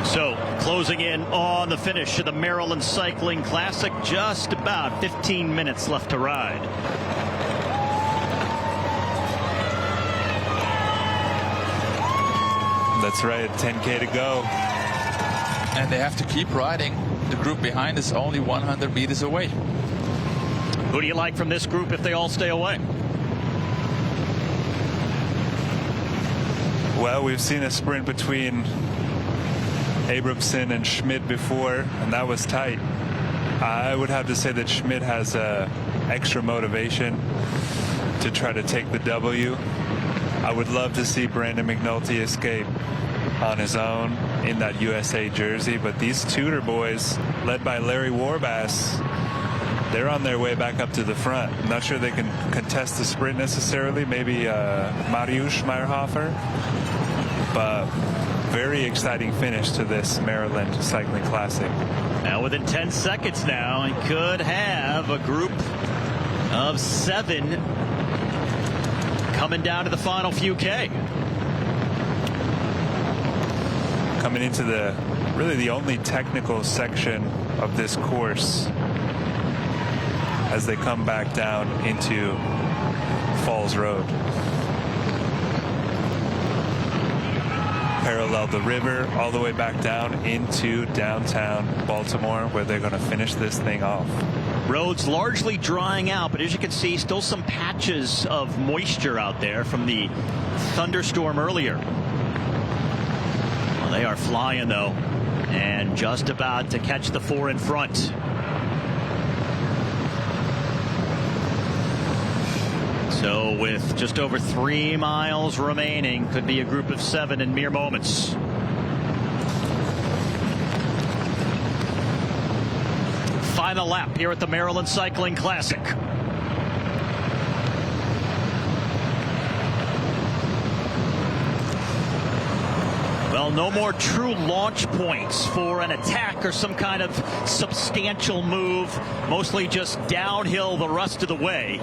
So closing in on the finish of the Maryland Cycling Classic, just about 15 minutes left to ride. That's right, 10K to go. And they have to keep riding. The group behind is only 100 meters away. Who do you like from this group if they all stay away? Well, we've seen a sprint between Abramson and Schmidt before, and that was tight. I would have to say that Schmidt has extra motivation to try to take the W. I would love to see Brandon McNulty escape on his own in that USA jersey, but these Tudor boys, led by Larry Warbass, they're on their way back up to the front. I'm not sure they can contest the sprint necessarily, maybe Mariusz Meyerhofer, but very exciting finish to this Maryland Cycling Classic. Now within 10 seconds now, he could have a group of 7 coming down to the final few K. Coming into the only technical section of this course as they come back down into Falls Road. Parallel the river all the way back down into downtown Baltimore, where they're going to finish this thing off. Roads largely drying out, but as you can see, still some patches of moisture out there from the thunderstorm earlier. Well, they are flying though, and just about to catch the 4 in front. So with just over 3 miles remaining, could be a group of 7 in mere moments. Final lap here at the Maryland Cycling Classic. Well, no more true launch points for an attack or some kind of substantial move. Mostly just downhill the rest of the way.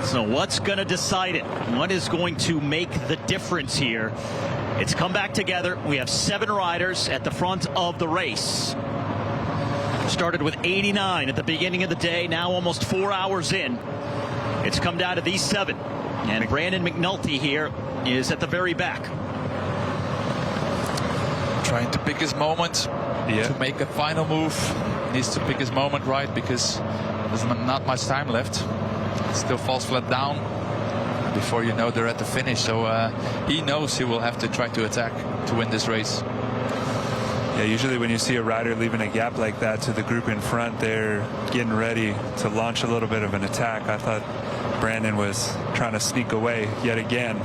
So what's going to decide it? What is going to make the difference here? It's come back together. We have 7 riders at the front of the race. Started with 89 at the beginning of the day. Now almost 4 hours in. It's come down to these 7. And Brandon McNulty here is at the very back. Trying to pick his moment to make a final move. He needs to pick his moment right, because there's not much time left. Still falls flat down before you know they're at the finish. So he knows he will have to try to attack to win this race. Yeah, usually when you see a rider leaving a gap like that to the group in front, they're getting ready to launch a little bit of an attack. I thought Brandon was trying to sneak away yet again.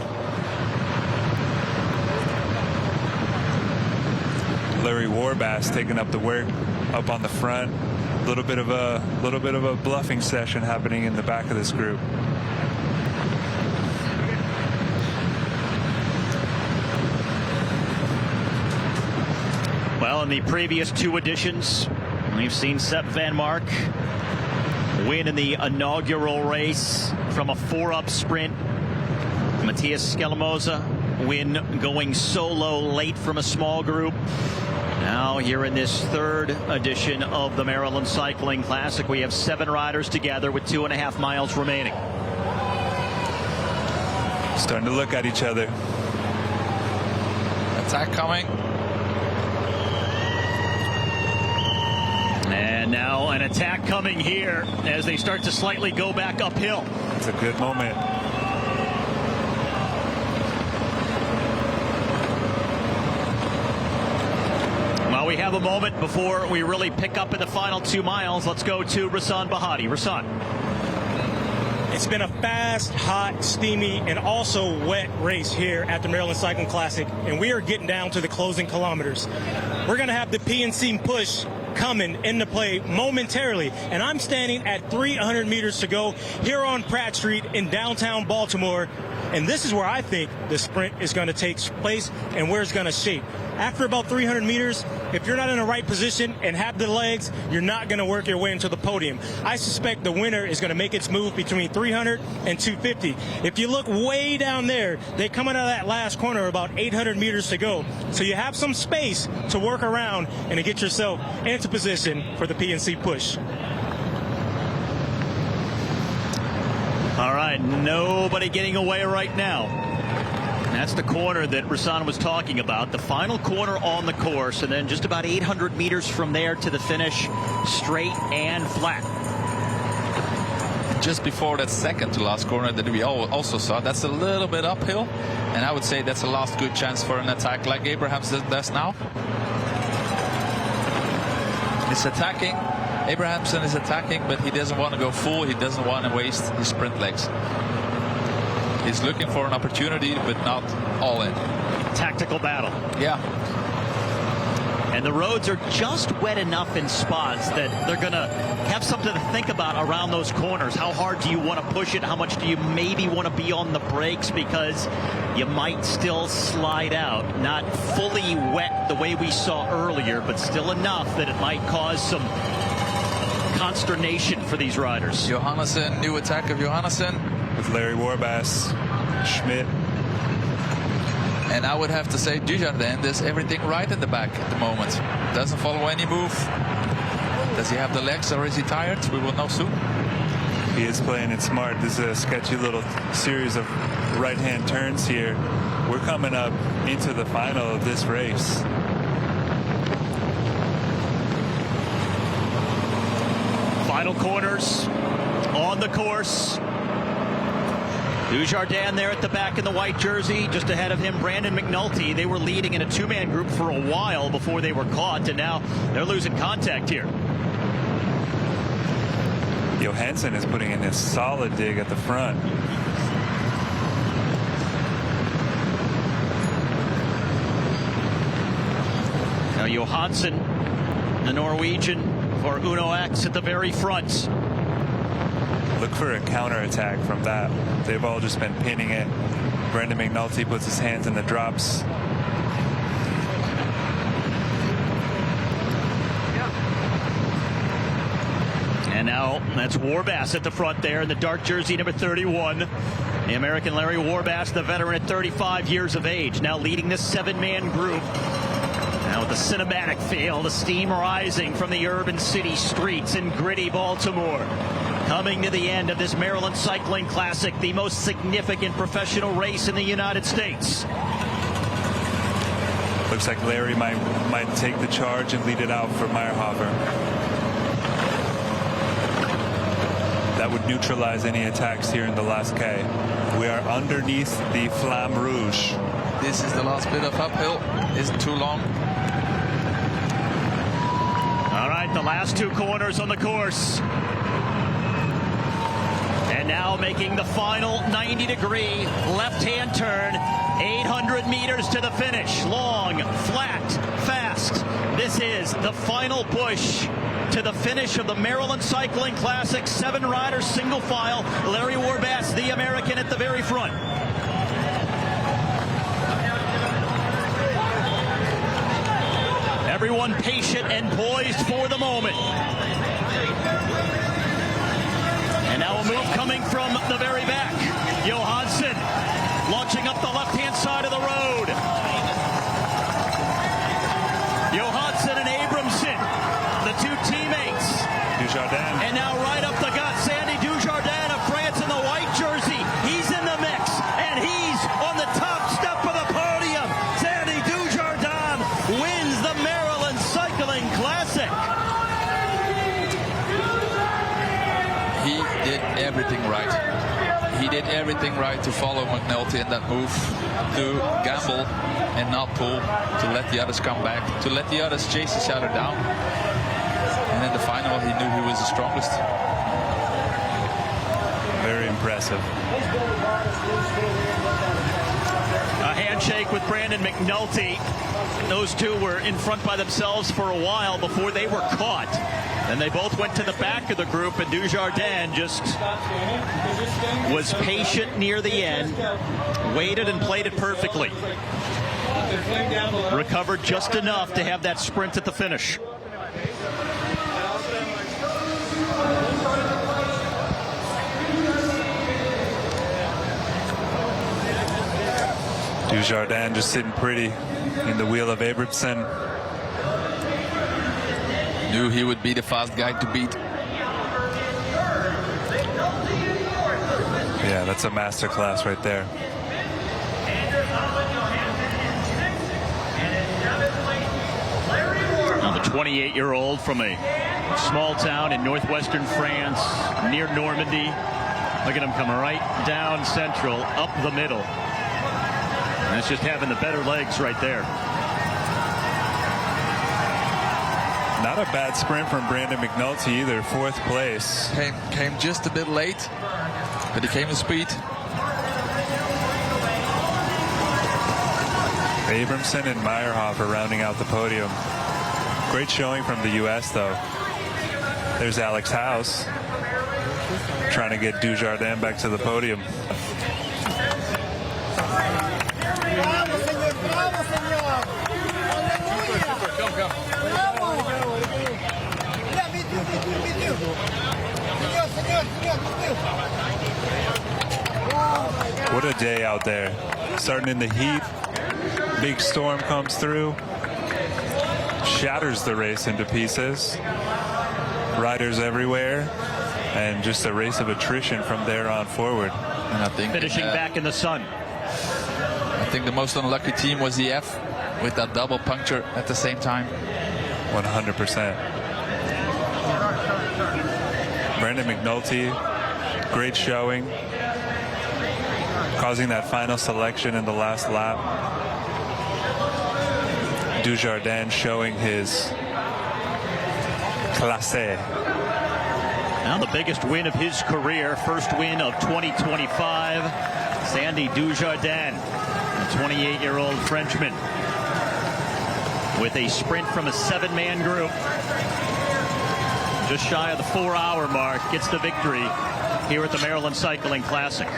Larry Warbass taking up the work up on the front. A little bit of a bluffing session happening in the back of this group. Well, in the previous two editions, we've seen Sepp Van Mark win in the inaugural race from a 4-up sprint. Matthias Skelemoza win going solo late from a small group. Now here in this third edition of the Maryland Cycling Classic, we have 7 riders together with 2.5 miles remaining. Starting to look at each other. Attack coming. And now an attack coming here as they start to slightly go back uphill. It's a good moment. Well, we have a moment before we really pick up in the final 2 miles. Let's go to Rasan Bahati. Rasan. It's been a fast, hot, steamy, and also wet race here at the Maryland Cycling Classic, and we are getting down to the closing kilometers. We're going to have the PNC push coming into play momentarily, and I'm standing at 300 meters to go here on Pratt Street in downtown Baltimore, and this is where I think the sprint is going to take place and where it's going to shape. After about 300 meters, if you're not in the right position and have the legs, you're not going to work your way into the podium. I suspect the winner is going to make its move between 300 and 250. If you look way down there, they're coming out of that last corner about 800 meters to go. So you have some space to work around and to get yourself into position for the PNC push. All right, nobody getting away right now. That's the corner that Rasan was talking about, the final corner on the course, and then just about 800 meters from there to the finish, straight and flat. Just before that second to last corner that we also saw, that's a little bit uphill, and I would say that's a last good chance for an attack like Abrahamson does now. He's attacking. Abrahamson is attacking, but he doesn't want to go full. He doesn't want to waste his sprint legs. He's looking for an opportunity, but not all in. Tactical battle. Yeah. And the roads are just wet enough in spots that they're going to have something to think about around those corners. How hard do you want to push it? How much do you maybe want to be on the brakes? Because you might still slide out. Not fully wet the way we saw earlier, but still enough that it might cause some consternation for these riders. Johannesson, new attack of Johannesson. With Larry Warbass, Schmidt. And I would have to say Dujardin does everything right in the back at the moment. Doesn't follow any move. Does he have the legs or is he tired? We will know soon. He is playing it smart. This is a sketchy little series of right-hand turns here. We're coming up into the final of this race. Final corners on the course. Dujardin there at the back in the white jersey, just ahead of him, Brandon McNulty. They were leading in a 2-man group for a while before they were caught, and now they're losing contact here. Johansson is putting in a solid dig at the front. Now Johansson, the Norwegian, for Uno X at the very front. Look for a counterattack from that. They've all just been pinning it. Brendan McNulty puts his hands in the drops. And now that's Warbass at the front there in the dark jersey, number 31. The American Larry Warbass, the veteran at 35 years of age, now leading this 7-man group. Now with the cinematic feel, the steam rising from the urban city streets in gritty Baltimore. Coming to the end of this Maryland Cycling Classic, the most significant professional race in the United States. Looks like Larry might take the charge and lead it out for Meyerhofer. That would neutralize any attacks here in the last K. We are underneath the Flamme Rouge. This is the last bit of uphill. Isn't too long. All right, the last 2 corners on the course. And now making the final 90-degree left-hand turn, 800 meters to the finish. Long, flat, fast. This is the final push to the finish of the Maryland Cycling Classic. 7 riders, single file. Larry Warbass, the American, at the very front. Everyone patient and poised for the moment. And now a move coming from the very back. Johansson launching up the left-hand side of the road. Johansson and Abramson, the 2 teammates. Dujardin. And now right up the gut, Sandy Dujardin of France in the white jersey. He's in the mix, and he's on the top step of the podium. Sandy Dujardin wins the Maryland Cycling Classic. He did everything right. He did everything right to follow McNulty in that move, to gamble and not pull, to let the others come back, to let the others chase each other down. And in the final, he knew he was the strongest. Very impressive. A handshake with Brandon McNulty. Those two were in front by themselves for a while before they were caught. And they both went to the back of the group, and Dujardin just was patient near the end, waited and played it perfectly. Recovered just enough to have that sprint at the finish. Dujardin just sitting pretty in the wheel of Abramson. Knew he would be the fast guy to beat. Yeah, that's a masterclass right there. Now the 28-year-old from a small town in northwestern France near Normandy. Look at him come right down central, up the middle. And that's just having the better legs right there. Not a bad sprint from Brandon McNulty either, 4th place. Came just a bit late, but he came with speed. Abramson and Meyerhofer rounding out the podium. Great showing from the U.S. though. There's Alex House trying to get Dujardin back to the podium. What a day out there. Starting in the heat. Big storm comes through. Shatters the race into pieces. Riders everywhere. And just a race of attrition from there on forward. And I think finishing back in the sun. I think the most unlucky team was the F with that double puncture at the same time. 100%. Brandon McNulty, great showing. Causing that final selection in the last lap. Dujardin showing his classe. Now the biggest win of his career, first win of 2025. Sandy Dujardin, the 28-year-old Frenchman, with a sprint from a 7-man group. Just shy of the 4-hour mark, gets the victory here at the Maryland Cycling Classic.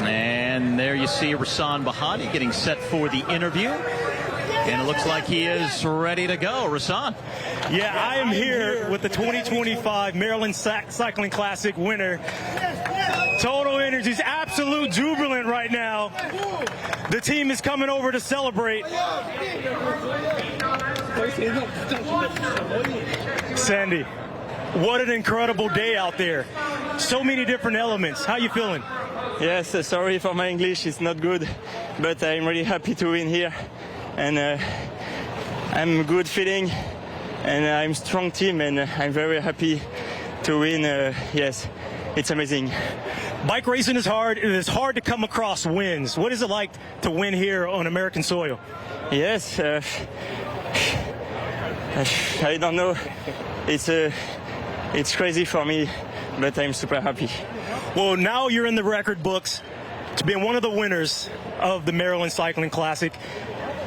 And there you see Rasan Bahati getting set for the interview. And it looks like he is ready to go. Rasan. Yeah, I am here with the 2025 Maryland Cycling Classic winner. Total Energy's absolute jubilant right now. The team is coming over to celebrate. Sandy, what an incredible day out there. So many different elements. How you feeling? Yes, sorry for my English, it's not good, but I'm really happy to win here. And I'm good feeling, and I'm strong team, and I'm very happy to win. Yes, it's amazing. Bike racing is hard. It is hard to come across wins. What is it like to win here on American soil? Yes, I don't know. It's it's crazy for me, but I'm super happy. Well, now you're in the record books to being one of the winners of the Maryland Cycling Classic.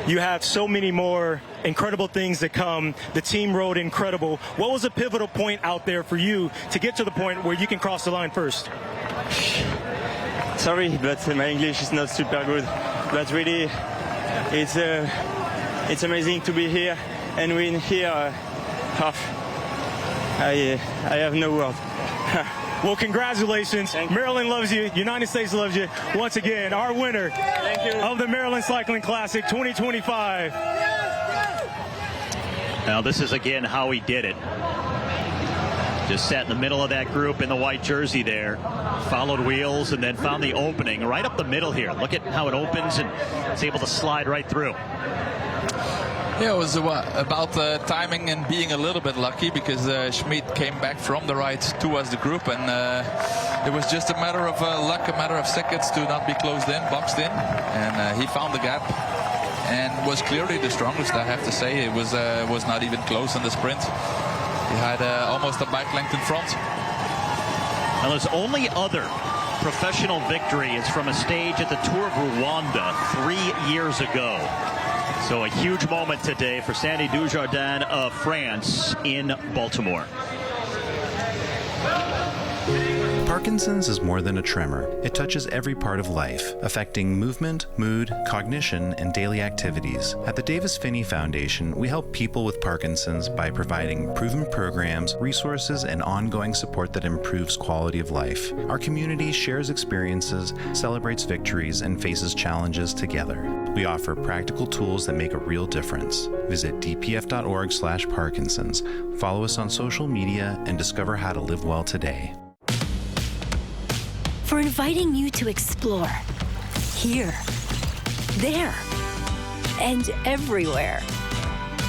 You have so many more incredible things to come. The team rode incredible. What was a pivotal point out there for you to get to the point where you can cross the line first? Sorry, but my English is not super good. But really, it's amazing to be here and win here. I have no words. Well, congratulations. Maryland loves you. United States loves you. Once again, our winner of the Maryland Cycling Classic 2025. Now, this is again how he did it. Just sat in the middle of that group in the white jersey there, followed wheels, and then found the opening right up the middle here. Look at how it opens, and it's able to slide right through. Yeah, it was about timing and being a little bit lucky, because Schmid came back from the right towards the group, and it was just a matter of luck, a matter of seconds to not be closed in, boxed in, and he found the gap and was clearly the strongest, I have to say. It was not even close in the sprint. He had almost a bike length in front. Now, his only other professional victory is from a stage at the Tour of Rwanda 3 years ago. So a huge moment today for Sandy Dujardin of France in Baltimore. Parkinson's is more than a tremor. It touches every part of life, affecting movement, mood, cognition, and daily activities. At the Davis Phinney Foundation, we help people with Parkinson's by providing proven programs, resources, and ongoing support that improves quality of life. Our community shares experiences, celebrates victories, and faces challenges together. We offer practical tools that make a real difference. Visit dpf.org/Parkinson's. Follow us on social media and discover how to live well today. For inviting you to explore here, there, and everywhere.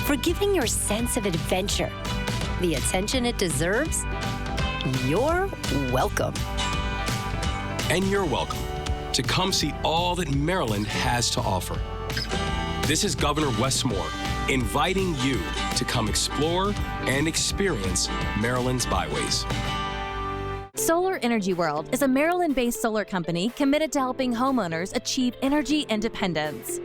For giving your sense of adventure the attention it deserves. You're welcome. And you're welcome to come see all that Maryland has to offer. This is Governor Wes Moore inviting you to come explore and experience Maryland's byways. Solar Energy World is a Maryland-based solar company committed to helping homeowners achieve energy independence.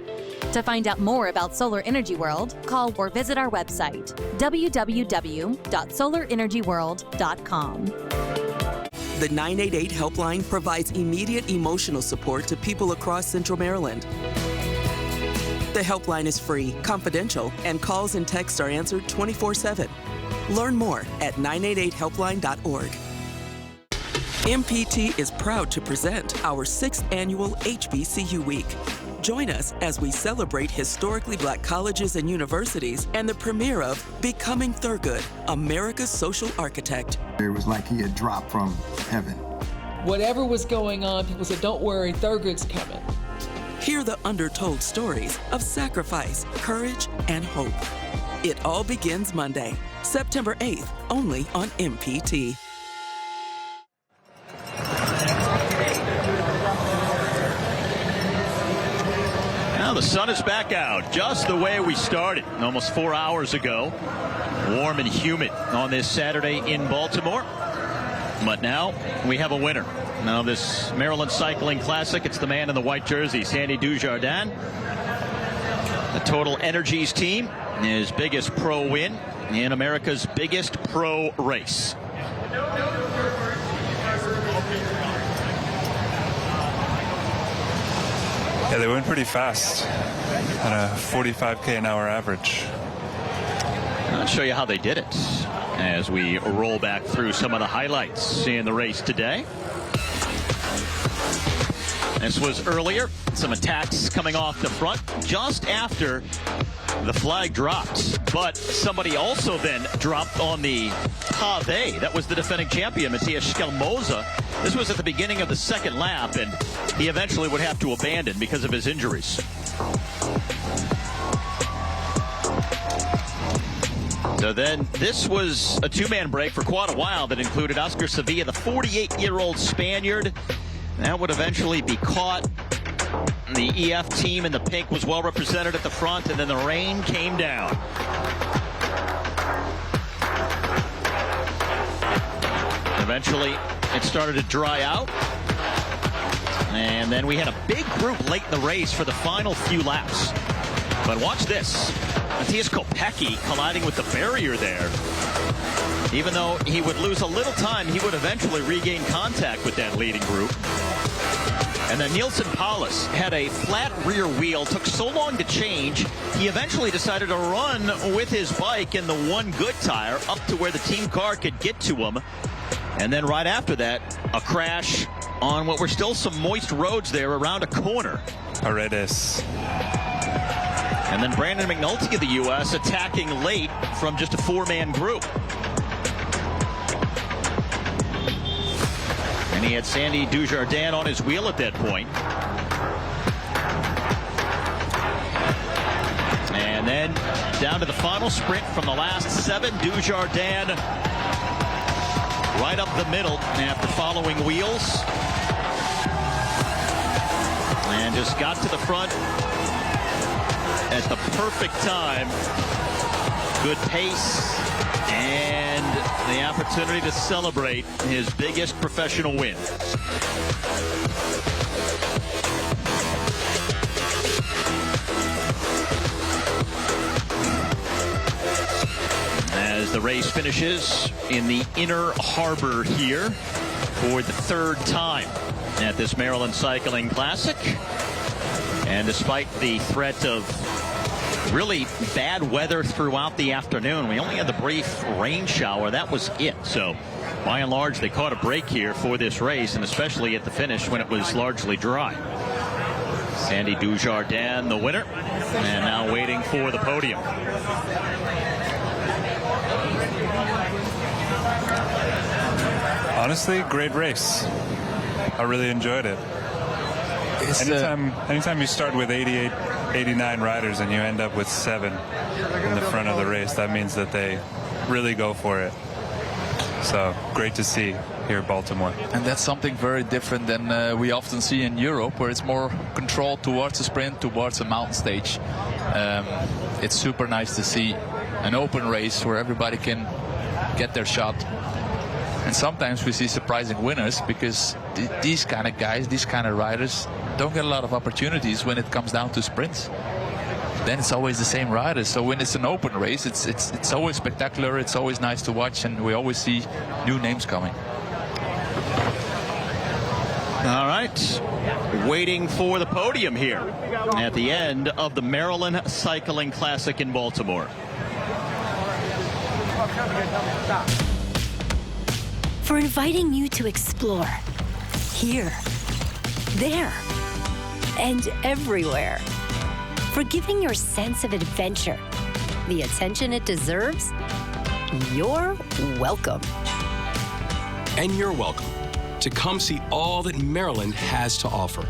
To find out more about Solar Energy World, call or visit our website, www.solarenergyworld.com. The 988 helpline provides immediate emotional support to people across Central Maryland. The helpline is free, confidential, and calls and texts are answered 24/7. Learn more at 988helpline.org. MPT is proud to present our 6th annual HBCU Week. Join us as we celebrate historically Black colleges and universities and the premiere of Becoming Thurgood, America's Social Architect. It was like he had dropped from heaven. Whatever was going on, people said, don't worry, Thurgood's coming. Hear the undertold stories of sacrifice, courage, and hope. It all begins Monday, September 8th, only on MPT. Now the sun is back out, just the way we started almost 4 hours ago. Warm and humid on this Saturday in Baltimore. But now we have a winner. Now this Maryland Cycling Classic, it's the man in the white jersey, Sandy Dujardin. The Total Energies team, his biggest pro win in America's biggest pro race. Yeah, they went pretty fast at a 45K an hour average. I'll show you how they did it as we roll back through some of the highlights in the race today. This was earlier, some attacks coming off the front just after the flag dropped. But somebody also then dropped on the pave. That was the defending champion, Matthias Skelmoza. This was at the beginning of the second lap, and he eventually would have to abandon because of his injuries. So then this was a two-man break for quite a while that included Oscar Sevilla, the 48-year-old Spaniard. That would eventually be caught. The EF team in the pink was well represented at the front, and then the rain came down. Eventually, it started to dry out. And then we had a big group late in the race for the final few laps. But watch this. Matthias Kopecky colliding with the barrier there. Even though he would lose a little time, he would eventually regain contact with that leading group. And then Nielsen Paulus had a flat rear wheel, took so long to change, he eventually decided to run with his bike in the one good tire up to where the team car could get to him. And then right after that, a crash on what were still some moist roads there around a corner. Paredes. And then Brandon McNulty of the U.S. attacking late from just a four-man group. And he had Sandy Dujardin on his wheel at that point. And then down to the final sprint from the last seven, Dujardin right up the middle after following wheels. And just got to the front at the perfect time. Good pace and the opportunity to celebrate his biggest professional win. As the race finishes in the Inner Harbor here for the third time at this Maryland Cycling Classic. And despite the threat of really bad weather throughout the afternoon, we only had the brief rain shower. That was it. So by and large, they caught a break here for this race, and especially at the finish when it was largely dry. Sandy Dujardin, the winner, and now waiting for the podium. Honestly, great race. I really enjoyed it. Anytime you start with 88, 89 riders and you end up with 7 in the front of the race, that means that they really go for it. So great to see here at Baltimore. And that's something very different than we often see in Europe, where it's more controlled towards the sprint, towards the mountain stage. It's super nice to see an open race where everybody can get their shot. And sometimes we see surprising winners because these kind of guys, these kind of riders don't get a lot of opportunities when it comes down to sprints. Then it's always the same riders. So when it's an open race, it's always spectacular. It's always nice to watch, and we always see new names coming. All right, waiting for the podium here at the end of the Maryland Cycling Classic in Baltimore. For inviting you to explore here, there, and everywhere. For giving your sense of adventure the attention it deserves. You're welcome. And you're welcome to come see all that Maryland has to offer.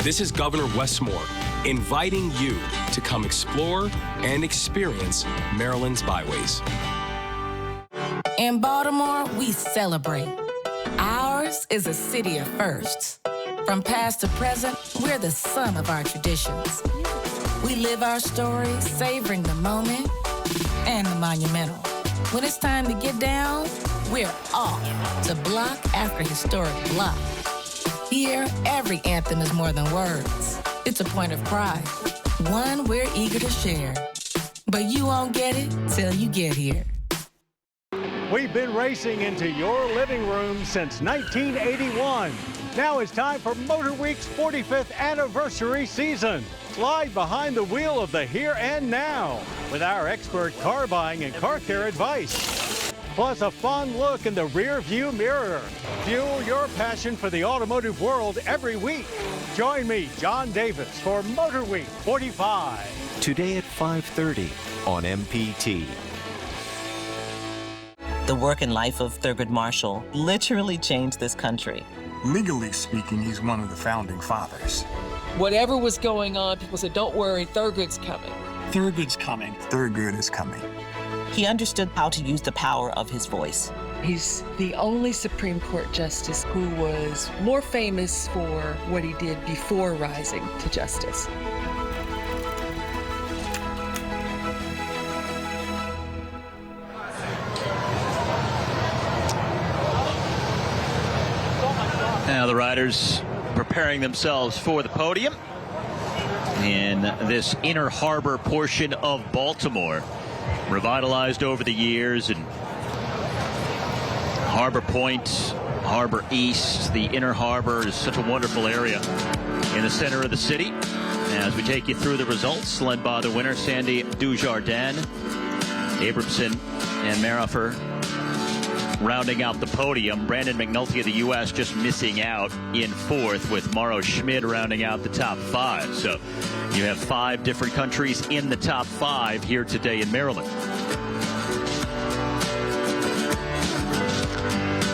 This is Governor Wes Moore inviting you to come explore and experience Maryland's byways. In Baltimore, we celebrate. Ours is a city of firsts. From past to present, we're the sum of our traditions. We live our stories, savoring the moment and the monumental. When it's time to get down, we're off to block after historic block. Here, every anthem is more than words. It's a point of pride, one we're eager to share. But you won't get it till you get here. We've been racing into your living room since 1981. Now it's time for Motor Week's 45th anniversary season. Slide behind the wheel of the here and now with our expert car buying and car care advice. Plus a fun look in the rear view mirror. Fuel your passion for the automotive world every week. Join me, John Davis, for Motor Week 45. Today at 5:30 on MPT. The work and life of Thurgood Marshall literally changed this country. Legally speaking, he's one of the founding fathers. Whatever was going on, people said, don't worry, Thurgood's coming. Thurgood's coming. Thurgood is coming. He understood how to use the power of his voice. He's the only Supreme Court justice who was more famous for what he did before rising to justice. Now the riders preparing themselves for the podium in this Inner Harbor portion of Baltimore. Revitalized over the years, and Harbor Point, Harbor East, the Inner Harbor is such a wonderful area in the center of the city. As we take you through the results, led by the winner, Sandy Dujardin, Abramson and Marifer rounding out the podium. Brandon McNulty of the U.S. just missing out in fourth, with Mauro Schmid rounding out the top five. So you have 5 different countries in the top 5 here today in Maryland.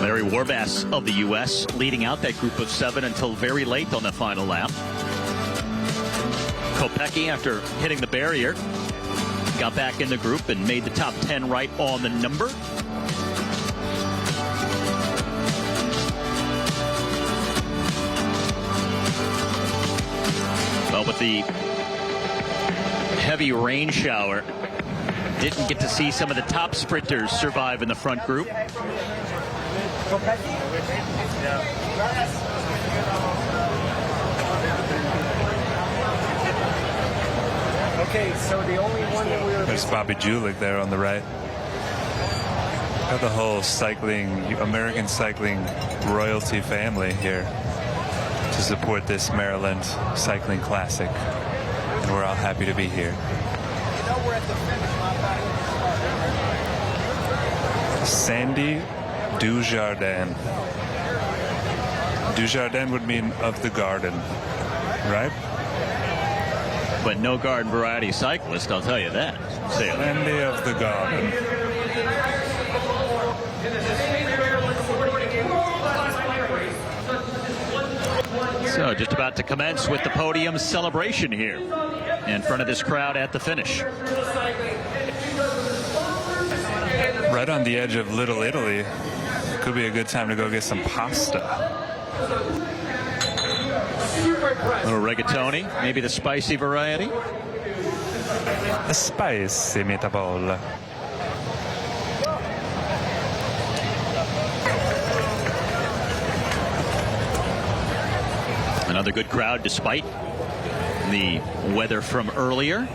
Larry Warbass of the U.S. leading out that group of 7 until very late on the final lap. Kopecky, after hitting the barrier, got back in the group and made the top 10 right on the number. But with the heavy rain shower, didn't get to see some of the top sprinters survive in the front group. Okay, so the only one that we were... There's Bobby Julich there on the right. Got the whole American cycling royalty family here to support this Maryland Cycling Classic. And we're all happy to be here. Sandy Dujardin. Dujardin would mean of the garden, right? But no garden variety cyclist, I'll tell you that. Sandy of the garden. So just about to commence with the podium celebration here in front of this crowd at the finish. Right on the edge of Little Italy. Could be a good time to go get some pasta. A little rigatoni, maybe the spicy variety. A spicy meatball. Another good crowd despite the weather from earlier.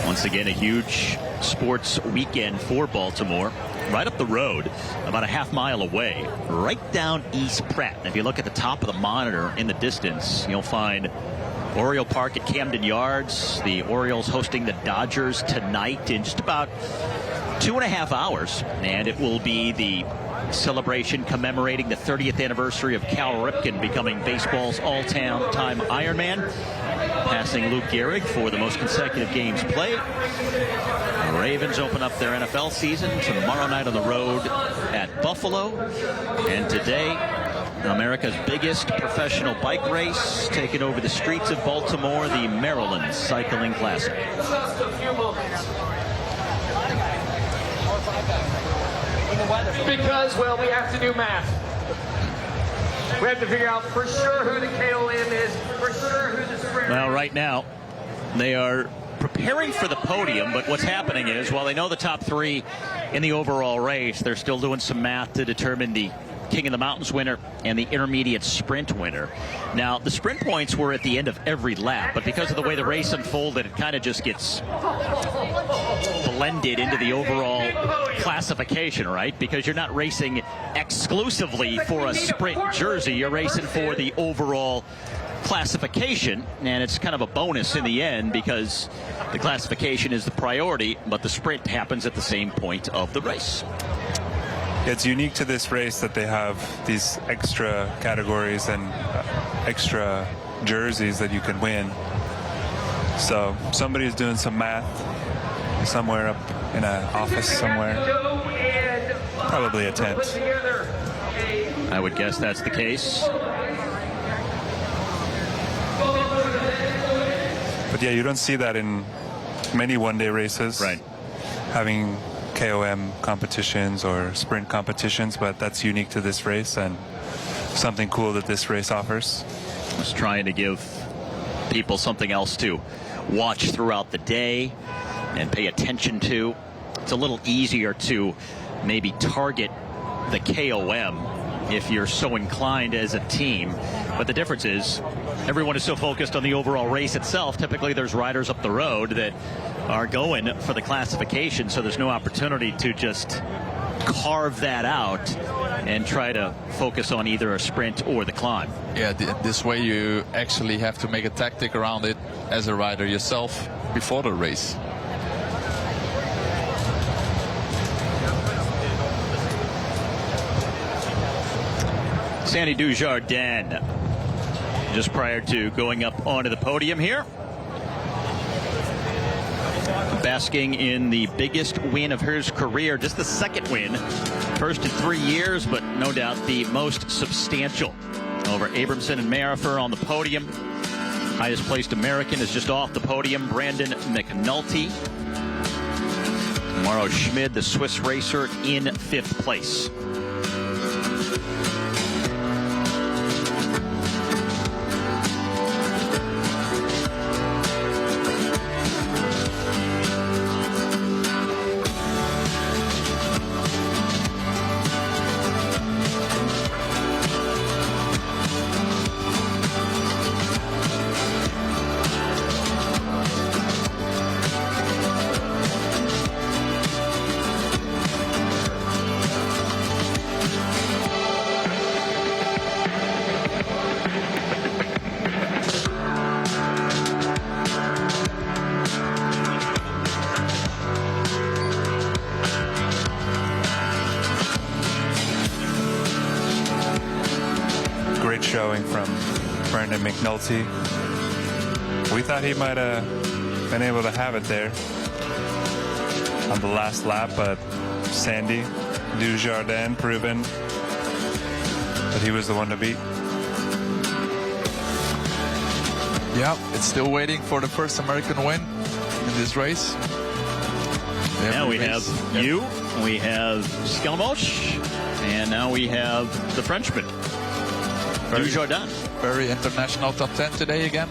Once again, a huge sports weekend for Baltimore. Right up the road, about a half-mile away, right down East Pratt. And if you look at the top of the monitor in the distance, you'll find Oriole Park at Camden Yards. The Orioles hosting the Dodgers tonight in just about 2.5 hours. And it will be the celebration commemorating the 30th anniversary of Cal Ripken becoming baseball's all-time Ironman, passing Luke Gehrig for the most consecutive games played. The Ravens open up their NFL season tomorrow night on the road at Buffalo. And today, America's biggest professional bike race, taking over the streets of Baltimore, the Maryland Cycling Classic. Because, well, we have to do math. We have to figure out for sure who the KOM is, for sure who the sprinter is. Well, right now, they are preparing for the podium, but what's happening is, while they know the top 3 in the overall race, they're still doing some math to determine the King of the Mountains winner and the intermediate sprint winner. Now, the sprint points were at the end of every lap, but because of the way the race unfolded, it kind of just gets blended into the overall classification, right? Because you're not racing exclusively for a sprint jersey, you're racing for the overall classification, and it's kind of a bonus in the end because the classification is the priority, but the sprint happens at the same point of the race. It's unique to this race that they have these extra categories and extra jerseys that you can win. So somebody's doing some math somewhere up in an office somewhere. Probably a tent. I would guess that's the case. But yeah, you don't see that in many one-day races. Right. Having KOM competitions or sprint competitions, but that's unique to this race and something cool that this race offers. Just trying to give people something else to watch throughout the day and pay attention to. It's a little easier to maybe target the KOM if you're so inclined as a team. But the difference is everyone is so focused on the overall race itself. Typically there's riders up the road that are going for the classification, so there's no opportunity to just carve that out and try to focus on either a sprint or the climb. Yeah, this way you actually have to make a tactic around it as a rider yourself before the race. Sandy Dujardin, just prior to going up onto the podium here, basking in the biggest win of his career, just the second win, first in 3 years, but no doubt the most substantial over Abramson and Marifer on the podium. Highest placed American is just off the podium, Brandon McNulty. Mauro Schmid, the Swiss racer, in 5th place. Great showing from Brandon McNulty. We thought he might have been able to have it there on the last lap, but Sandy Dujardin proven that he was the one to beat. Yeah, it's still waiting for the first American win in this race. Now we have you, we have Skelmosh, and now we have the Frenchman, Dujardin. Very international top 10 today again.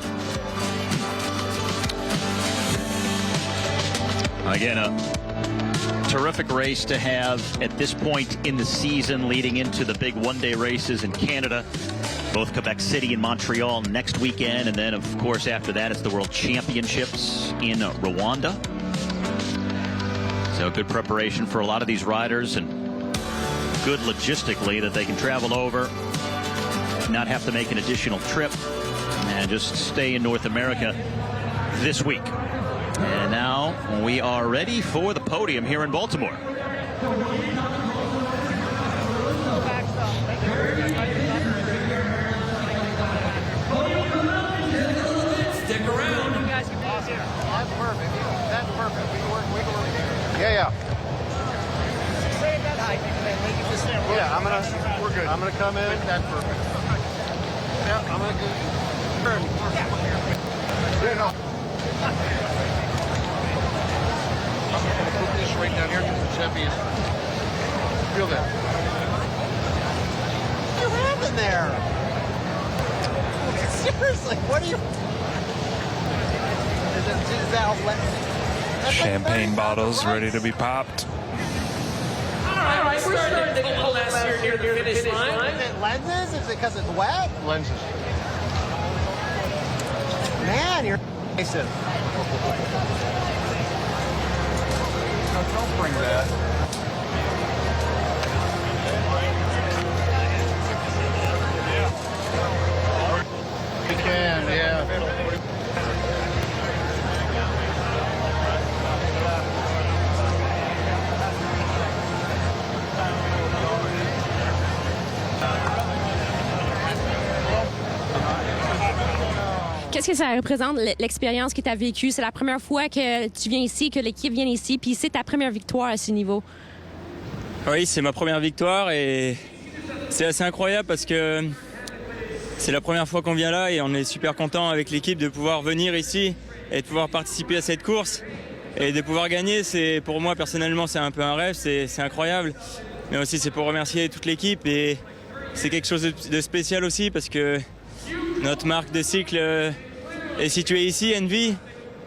Again, a terrific race to have at this point in the season, leading into the big one-day races in Canada, both Quebec City and Montreal next weekend, and then of course after that it's the World Championships in Rwanda. So good preparation for a lot of these riders, and good logistically that they can travel over, not have to make an additional trip, and just stay in North America this week. And now we are ready for the podium here in Baltimore. Stick around. You guys can pause here. That's perfect. That's perfect. We can work. Yeah. Save that height. Just stand. Yeah, we're good. I'm gonna come in. That's perfect. Yeah, I'm gonna go. Turn. Yeah, no. I'm gonna put this right down here because it's heavy. Feel that. What do you have in there? Seriously, what are you? Is that wet? Champagne bottles ready to be popped. All right, we're starting to pull last year near the finish line. Is it lenses? Is it because it's wet? Lenses. Man, you're aggressive. Don't bring that. You can, yeah. Qu'est-ce que ça représente, l'expérience que tu as vécue? C'est la première fois que tu viens ici, que l'équipe vient ici, puis c'est ta première victoire à ce niveau. Oui, c'est ma première victoire et c'est assez incroyable parce que c'est la première fois qu'on vient là et on est super content avec l'équipe de pouvoir venir ici et de pouvoir participer à cette course et de pouvoir gagner. C'est, pour moi personnellement, c'est un peu un rêve, c'est incroyable. Mais aussi c'est pour remercier toute l'équipe et c'est quelque chose de spécial aussi parce que notre marque de cycle est située ici, Envy,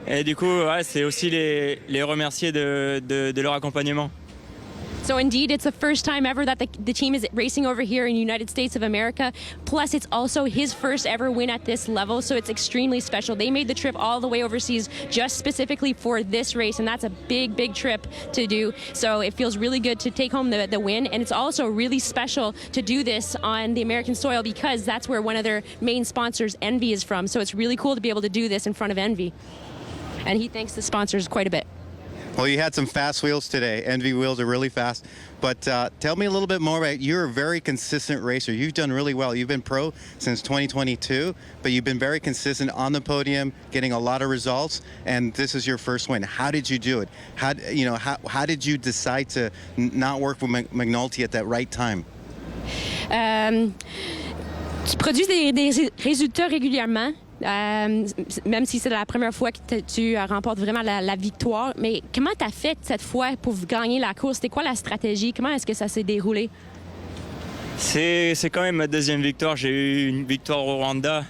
et du coup ouais, c'est aussi les remercier de leur accompagnement. So indeed, it's the first time ever that the team is racing over here in the United States of America. Plus, it's also his first ever win at this level, so it's extremely special. They made the trip all the way overseas just specifically for this race, and that's a big, big trip to do. So it feels really good to take home the win, and it's also really special to do this on the American soil because that's where one of their main sponsors, Envy, is from. So it's really cool to be able to do this in front of Envy. And he thanks the sponsors quite a bit. Well, you had some fast wheels today. Envy wheels are really fast. But tell me a little bit more about, you're a very consistent racer. You've done really well. You've been pro since 2022, but you've been very consistent on the podium, getting a lot of results, and this is your first win. How did you do it? How did you decide to not work with McNulty at that right time? Tu produis des résultats régulièrement. Même si c'est la première fois que tu remportes vraiment la victoire. Mais comment tu as fait cette fois pour gagner la course? C'était quoi la stratégie? Comment est-ce que ça s'est déroulé? C'est quand même ma deuxième victoire. J'ai eu une victoire au Rwanda.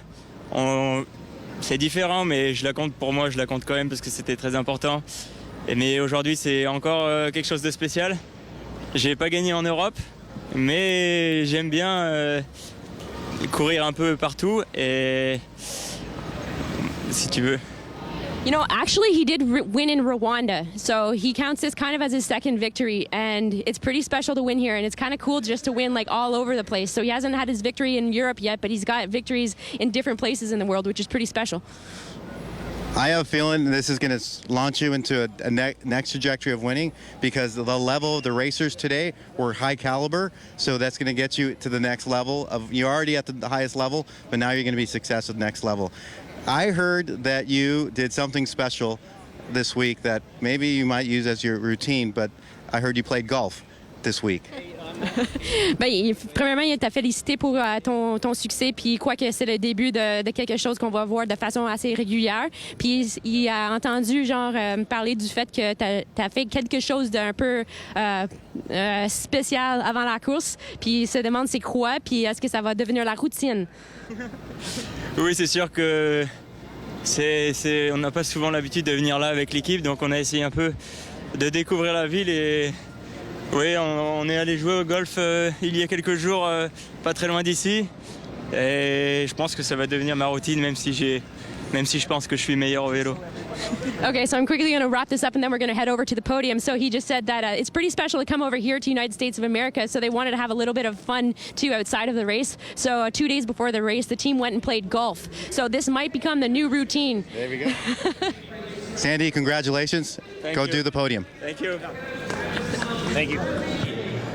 C'est différent, mais je la compte pour moi. Je la compte quand même parce que c'était très important. Mais aujourd'hui, c'est encore quelque chose de spécial. J'ai pas gagné en Europe, mais j'aime bien courir un peu partout et si tu veux. You know, actually, he did win in Rwanda, so he counts this kind of as his second victory, and it's pretty special to win here, and it's kind of cool just to win like all over the place. So he hasn't had his victory in Europe yet, but he's got victories in different places in the world, which is pretty special. I have a feeling this is going to launch you into a next trajectory of winning because the level of the racers today were high caliber, so that's going to get you to the next level. You're already at the highest level, but now you're going to be successful at the next level. I heard that you did something special this week that maybe you might use as your routine, but I heard you played golf this week. Premièrement, il t'a félicité pour ton succès, puis quoi que c'est le début de quelque chose qu'on va voir de façon assez régulière. Puis il a entendu parler du fait que t'as fait quelque chose d'un peu spécial avant la course, puis il se demande c'est quoi, puis est-ce que ça va devenir la routine? Oui, c'est sûr que on n'a pas souvent l'habitude de venir là avec l'équipe, donc on a essayé un peu de découvrir la ville et oui, on est allé jouer au golf il y a quelques jours, pas très loin d'ici, et je pense que ça va devenir ma routine, même si je pense que je suis meilleur au vélo. Okay, so I'm quickly going to wrap this up and then we're going to head over to the podium. So he just said that it's pretty special to come over here to the United States of America, so they wanted to have a little bit of fun too outside of the race. So 2 days before the race, the team went and played golf. So this might become the new routine. There we go. Sandy, congratulations. Go do the podium. Thank you. Thank you.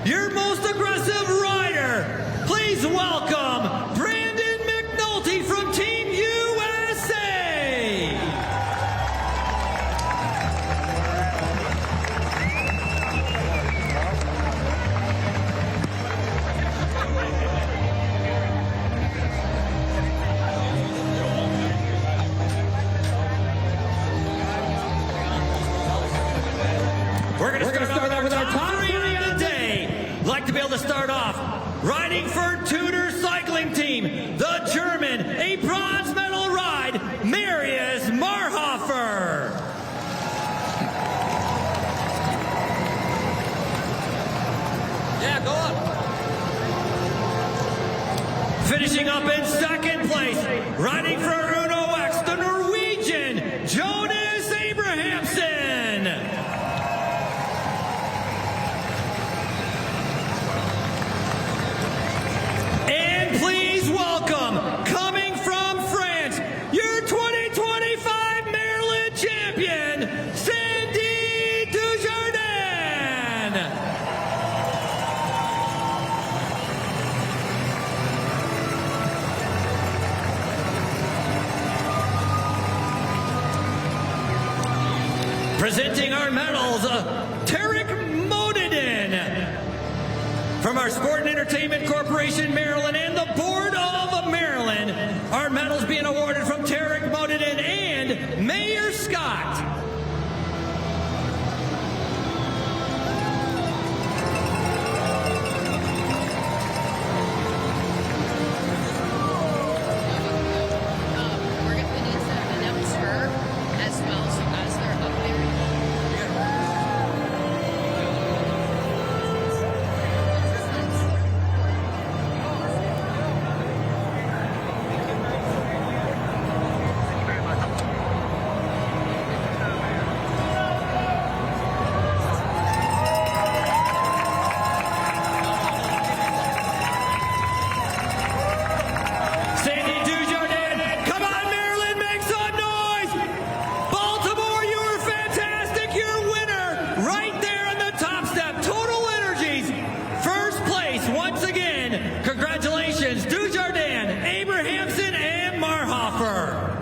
Your most aggressive rider, please welcome Brandon McNulty from Team USA. We're going to start off with our top three of the day. Like to be able to start off riding for Tudor Cycling Team, the German, a bronze medal ride, Marius Marhofer. Yeah, go up. Finishing up in second place, riding for Uno X, the Norwegian, Jonas Abrahamsen. And please welcome, coming from France, your 2025 Maryland champion, Sandy Dujardin. Presenting our medals, Tarek Modadin. From our Sport and Entertainment Corporation, Maryland, and the Board of Maryland, our medals being awarded from Tarek Modadin and Mayor Scott. We're going to need to announce her as well, so as they're up there. right there on the top step. Total Energies, first place once again. Congratulations, Dujardin, Abrahamson, and Marhofer.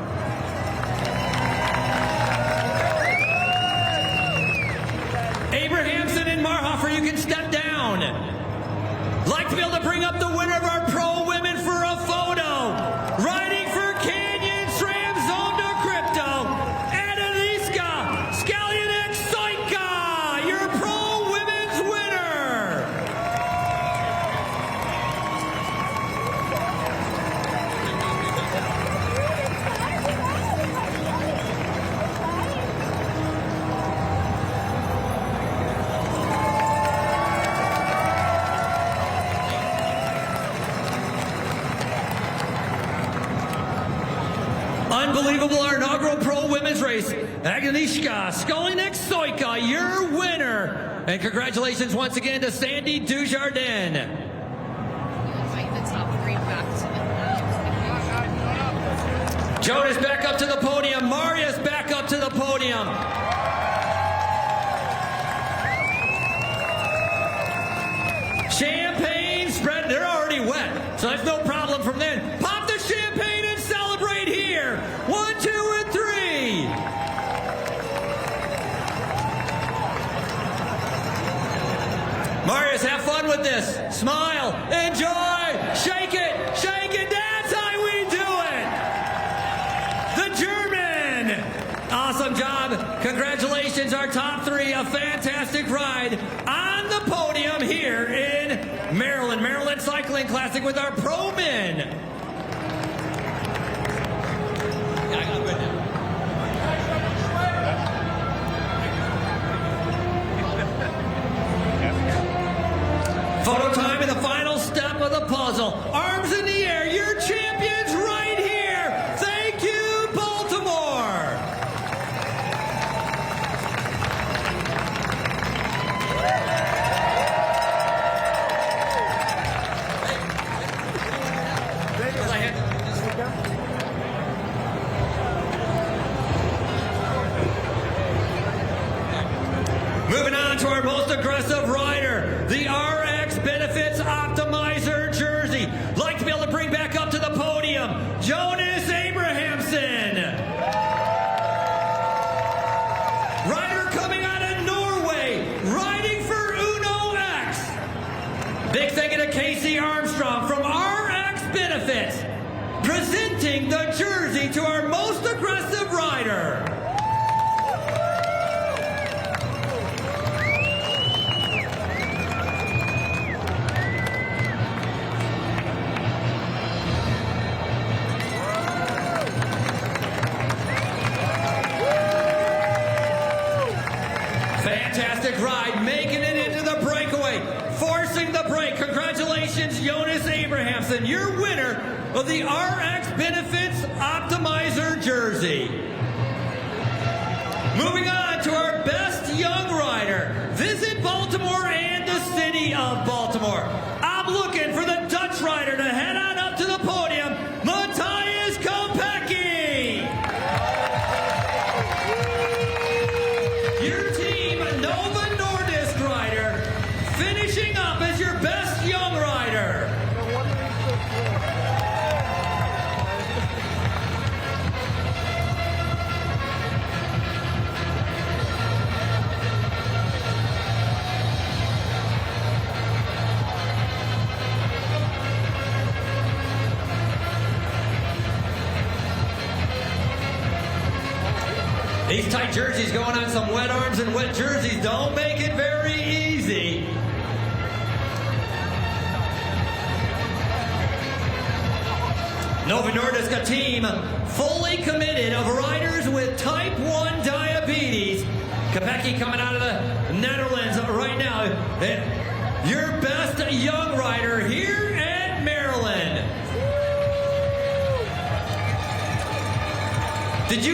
Abrahamson and Marhofer, you can step down. Like to be able to bring up the winner of our pro women for a photo. Riding for Canyon SRAM Zone to Crypto, Analiska Skalyanek Soika, your pro women's winner. Unbelievable, our inaugural pro women's race. Agnieszka Skalyanek Soika, your winner. And congratulations once again to Sandy Dujardin. Invite the top three back to the Jonas back up to the podium. Marius back up to the podium. Champagne spread, they're already wet, so that's no problem from then. Pop the champagne and celebrate here. 1, 2, and 3. Marius, have fun with this. Smile, enjoy, shake it, shake it. That's how we do it. The German. Awesome job. Congratulations, our top three. A fantastic ride on the podium here in Maryland. Maryland Cycling Classic with our pro men. Photo time in the final step of the puzzle. Arms in the air. Your champions right here. Thank you, Baltimore. Moving on to our most aggressive rider, the RX Benefits Optimizer jersey. Like to be able to bring back up to the podium, Jonas Abrahamson. Rider coming out of Norway, riding for Uno X. Big thank you to Casey Armstrong from RX Benefits, presenting the jersey to our most aggressive rider. Fantastic ride, making it into the breakaway, forcing the break. Congratulations, Jonas Abrahamson, your winner of the RX Benefits Optimizer jersey. Moving on to our best young rider. Visit Baltimore and the city of Baltimore. I'm looking for the Dutch rider to head on up to the podium, Matthias Kopecky. Your team, Nova Nordisk rider, finishing up as your best young rider. These tight jerseys going on some wet arms and wet jerseys don't make it very easy. Nova Nordisk, a team fully committed of riders with type 1 diabetes. Kopecky coming out of the Netherlands right now. Your best young rider here at Maryland. Did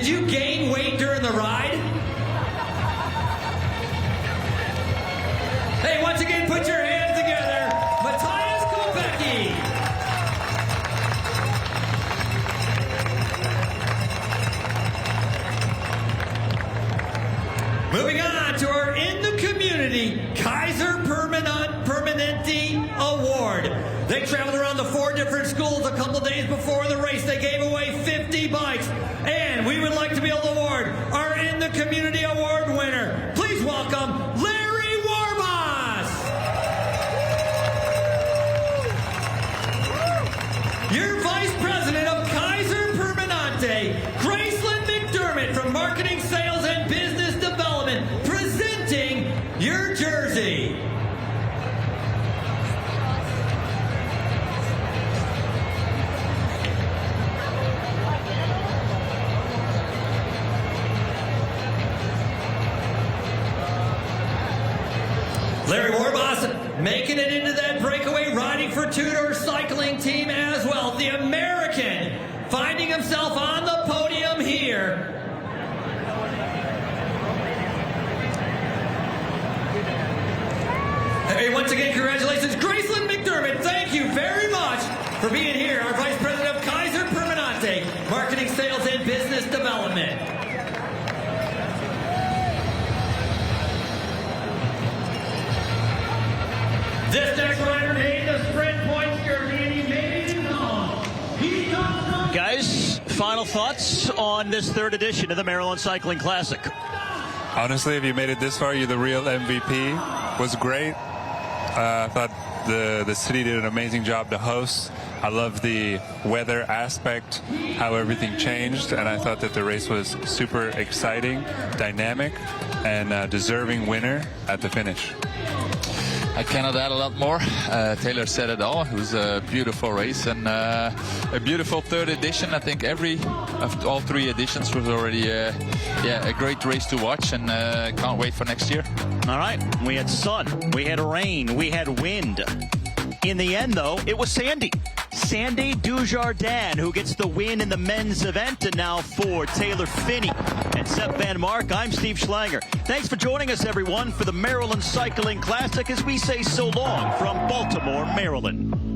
you gain weight during the ride? Hey, once again, put your hands together. Matthias Kopecky. Moving on to our In the Community Kaiser Permanente Award. They traveled around the 4 different schools a couple days before the race. They gave away 50 bikes. And we would like to be able to award our In the Community Award winner. Please welcome Larry Warbos. Your Vice President of Kaiser Permanente, Graceland McDermott from Marketing, Sales, and Business Development, presenting your jersey. Larry Warbos making it into that breakaway, riding for Tudor Cycling Team as well. The American finding himself on the podium here. Hey, once again, congratulations, Graceland McDermott. Thank you very much for being here, our Vice President of Kaiser Permanente, Marketing, Sales, and Business Development. This next rider made the sprint points jersey, and he made it in home. He comes from... Guys, final thoughts on this 3rd edition of the Maryland Cycling Classic. Honestly, if you made it this far, you're the real MVP. Was great. I thought the city did an amazing job to host. I love the weather aspect, how everything changed, and I thought that the race was super exciting, dynamic, and deserving winner at the finish. I cannot add a lot more. Taylor said it all. It was a beautiful race and a beautiful 3rd edition. I think all 3 editions was already a great race to watch, and can't wait for next year. All right, we had sun, we had rain, we had wind. In the end, though, it was Sandy Dujardin who gets the win in the men's event. And now for Taylor Phinney and Sepp Van Mark, I'm Steve Schlanger. Thanks for joining us, everyone, for the Maryland Cycling Classic as we say so long from Baltimore, Maryland.